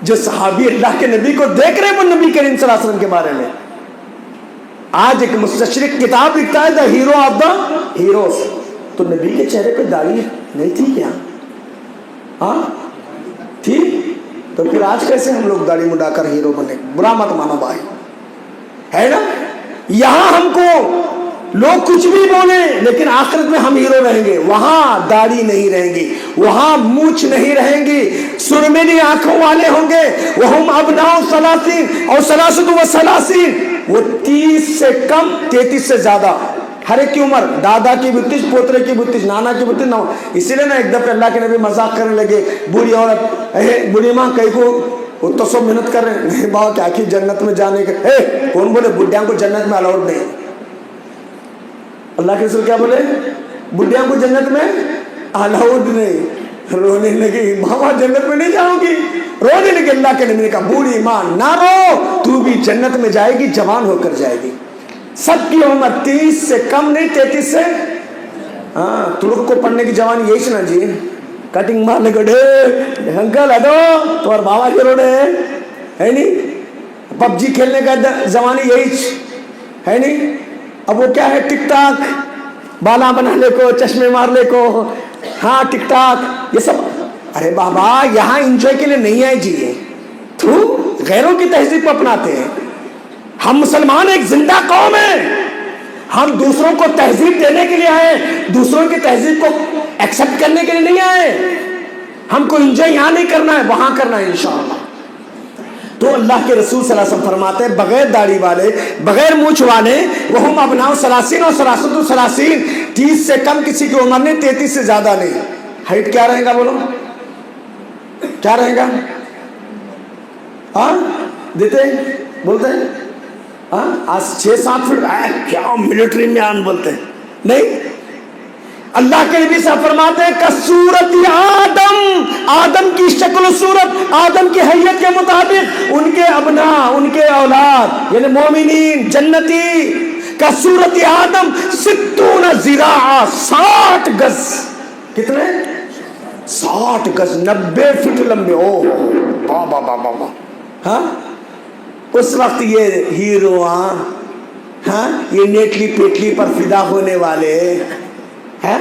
جو صحابی اللہ کے نبی کو دیکھ رہے ہیں وہ نبی کریم صلی اللہ علیہ وسلم کے بارے میں، آج ایک مستشرق کتاب لکھتا ہے the hero of the heroes, تو نبی کے چہرے پہ داڑھی نہیں تھی کیا؟ ہاں تھی، تو پھر آج کیسے ہم لوگ داڑھی مڈا کر ہیرو بنے؟ برا مت مانو بھائی، ہے نا؟ یہاں ہم کو لوگ کچھ بھی بولیں لیکن آخرت میں ہم ہیرو رہیں گے، وہاں داڑھی نہیں رہیں گی، وہاں مونچھ نہیں رہیں گی، سرمینی آنکھوں والے ہوں گے، وہم ابناء ثلاثین اور ثلاثۃ و ثلاثین، وہ 30 سے کم 33 سے زیادہ، ہر ایک کی عمر، دادا کی 32، پوترے کی 32، نانا کی 32، نو، اسی لیے نا ایک دفعہ اللہ کے نبی مذاق کرنے لگے، بوڑھی عورت، بوڑھی ماں کئی کو وہ تو سب محنت کر رہے ہیں، نہیں باؤ کیا کی جنت میں جانے کے، کون بولے بڈھیاں کو جنت میں الاؤڈ نہیں؟ اللہ کے رسول کیا بولے؟ بڈھیاں کو جنت میں الاؤڈ نہیں۔ رونے لگی، ماما جنت میں نہیں جاؤں گی، رونے لگی۔ اللہ کے نبی نے کہا بوڑھی ماں نہ رو، تو بھی جنت میں جائے گی، جوان ہو کر جائے گی، سب کی عمر 30 سے کم نہیں، 33 سے، ہاں ترک کو پڑھنے کی جوانی یہی نا جی، کٹنگ مارنے کو ڈے انکل ہٹو تمہارا بابا کے روڈے ہے نہیں، پب جی کھیلنے کا زمانی یہی ہے نہیں، اب وہ کیا ہے ٹک ٹاک، بالا بنانے کو، چشمے مارنے کو، ہاں ٹک ٹاک یہ سب، ارے بابا یہاں انجوائے کے لیے نہیں آئے جی، تو غیروں کی تہذیب کو اپناتے ہیں۔ ہم مسلمان ایک زندہ قوم ہیں، ہم دوسروں کو تہذیب دینے کے لیے آئے، دوسروں کی تہذیب کو ایکسپٹ کرنے کے لیے نہیں آئے، ہم کو انجوائے یہاں نہیں کرنا ہے، وہاں کرنا ہے انشاءاللہ۔ تو اللہ کے رسول صلی اللہ علیہ وسلم فرماتے ہیں بغیر داڑھی والے، بغیر مونچھ والے، وہم ابناء ثلاثین اور ثلاثۃ ثلاثین، 30 سے کم کسی کی عمر نہیں، 33 سے زیادہ نہیں۔ ہائٹ کیا رہے گا بولو؟ کیا رہے گا؟ ہاں دیتے ہیں بولتے ہیں ہاں آج 6-7 فٹ، کیا ملٹری میں آن بولتے ہیں نہیں۔ اللہ کے نبی صاحب فرماتے ہیں کصورت آدم، آدم کی شکل و صورت، آدم کی حیت کے مطابق ان کے ابناء، ان کے اولاد یعنی مومنین جنتی، کصورت آدم 60 ذراع، 60 گز، کتنے؟ 60 گز، 90 فٹ لمبے، او بابا بابا بابا، ہاں اس وقت یہ ہیرو، ہاں یہ نیٹلی پیٹلی پر فدا ہونے والے ہیں۔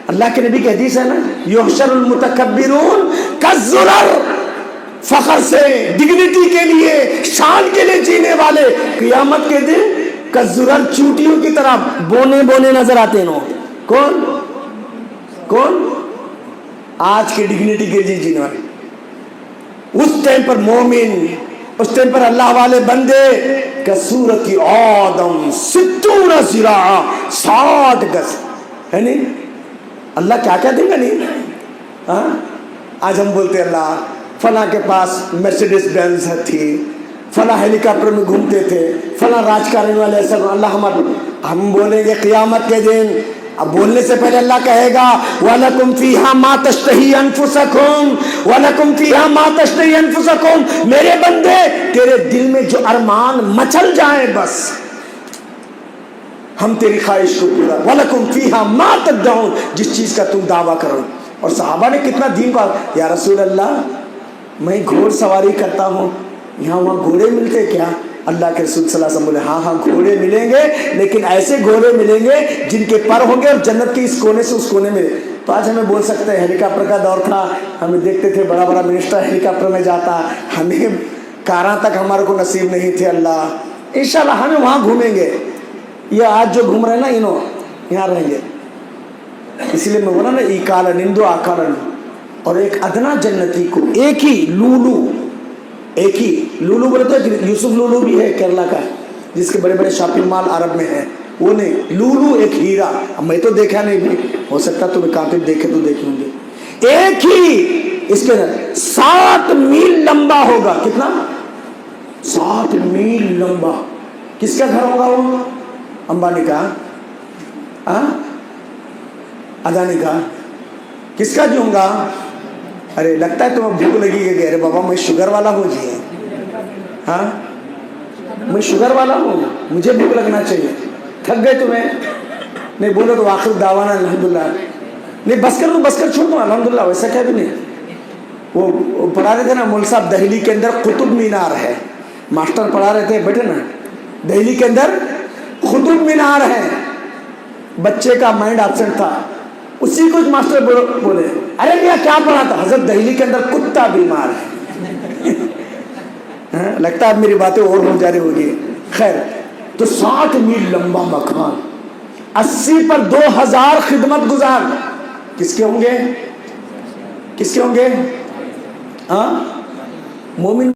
اللہ کے نبی کی حدیث ہے نا، یحشر المتکبرون کالزرر، فخر سے، ڈگنیٹی کے لیے، شان کے لیے جینے والے قیامت کے دن کالزرر، چوٹیوں کی طرح بونے بونے نظر آتے ہیں۔ کون کون؟ آج کے ڈگنیٹی کے لیے جینے والے، اس ٹائم پر مومن، اس ٹائم پر اللہ والے بندے کصورت آدم 60 ذراع، 60 گز، ہے نہیں؟ اللہ کیا کیا دیں گا نہیں؟ ہاں آج ہم بولتے اللہ فلاں کے پاس مرسیڈیز بینز تھی، فلاں ہیلی کاپٹر میں گھومتے تھے، فلاں راجکارن والے ایسا، اللہ ہم بولیں گے قیامت کے دن، اب بولنے سے پہلے اللہ کہے گا وَلَكُمْ فِيهَا مَا تَشْتَهِي أَنفُسَكُمْ وَلَكُمْ فِيهَا مَا تَشْتَهِي أَنفُسَكُمْ، میرے بندے تیرے دل میں جو ارمان مچل جائیں بس ہم تیری خواہش کو پورا، وَلَكُمْ فِيهَا مَا تَدَّعُونَ، جس چیز کا تم دعویٰ کرو۔ اور صحابہ نے کتنا دین کو، یا رسول اللہ میں گھوڑ سواری کرتا ہوں، یہاں وہاں گھوڑے ملتے کیا؟ اللہ کے رسول صلی اللہ علیہ وسلم بولے ہاں گھوڑے ملیں گے، لیکن ایسے گھوڑے ملیں گے جن کے پر ہوں گے اور جنت کے اس کونے سے اس کونے میں۔ تو آج ہمیں بول سکتے ہیں ہیلی کاپٹر کا دور تھا، ہمیں دیکھتے تھے بڑا بڑا منسٹر ہیلی کاپٹر میں جاتا، ہمیں کاراں تک ہمارے کو نصیب نہیں تھے۔ اللہ انشاءاللہ ہمیں وہاں گھومیں گے، یہ آج جو گھوم رہے ہیں نا انہوں یہاں رہیں گے۔ اسی لیے میں بولا نا ایکال نندو آکال، اور ایک ادنا جنتی کو ایک ہی لولو، ایک ہی لولو بولے تو یوسف لولو بھی ہے کیرلا کا، جس کے بڑے بڑے شاپنگ مال عرب میں ہیں، وہ نہیں، لولو ایک ہیرا، میں تو دیکھا نہیں بھی، ہو سکتا تمہیں کاتب دیکھے تو دیکھیں گے، ایک ہی اس کے 7 میل لمبا ہوگا۔ کتنا؟ 7 میل لمبا۔ کس کا گھر ہوگا وہ؟ امبانی کا، اڈانی کا، کس کا جو ہوگا؟ ارے لگتا ہے تمہیں بھوک لگی کہ ارے بابا میں شوگر والا ہوں جی، ہاں میں شوگر والا ہوں، مجھے بھوک لگنا چاہیے، تھک گئے تمہیں؟ نہیں بولو تو آخر دعوانا الحمدللہ، نہیں بس کر دوں، بس کر چھوڑ دوں الحمدللہ، ویسا کیا بھی نہیں۔ وہ پڑھا رہے تھے نا مول صاحب، دہلی کے اندر قطب مینار ہے، ماسٹر پڑھا رہے تھے، بیٹھے نا دہلی کے اندر قطب مینار ہے، بچے کا مائنڈ ایبسنٹ تھا، اسی کچھ ماسٹر بولے ارے میاں کیا پڑھا تھا؟ حضرت دہلی کے اندر کتا بیمار ہے۔ لگتا ہے میری باتیں اور ہو جا رہی ہوگی، خیر۔ تو 60 میل لمبا مکان، 80 پر 2000 خدمت گزار، کس کے ہوں گے؟ کس کے ہوں گے؟ ہاں مومن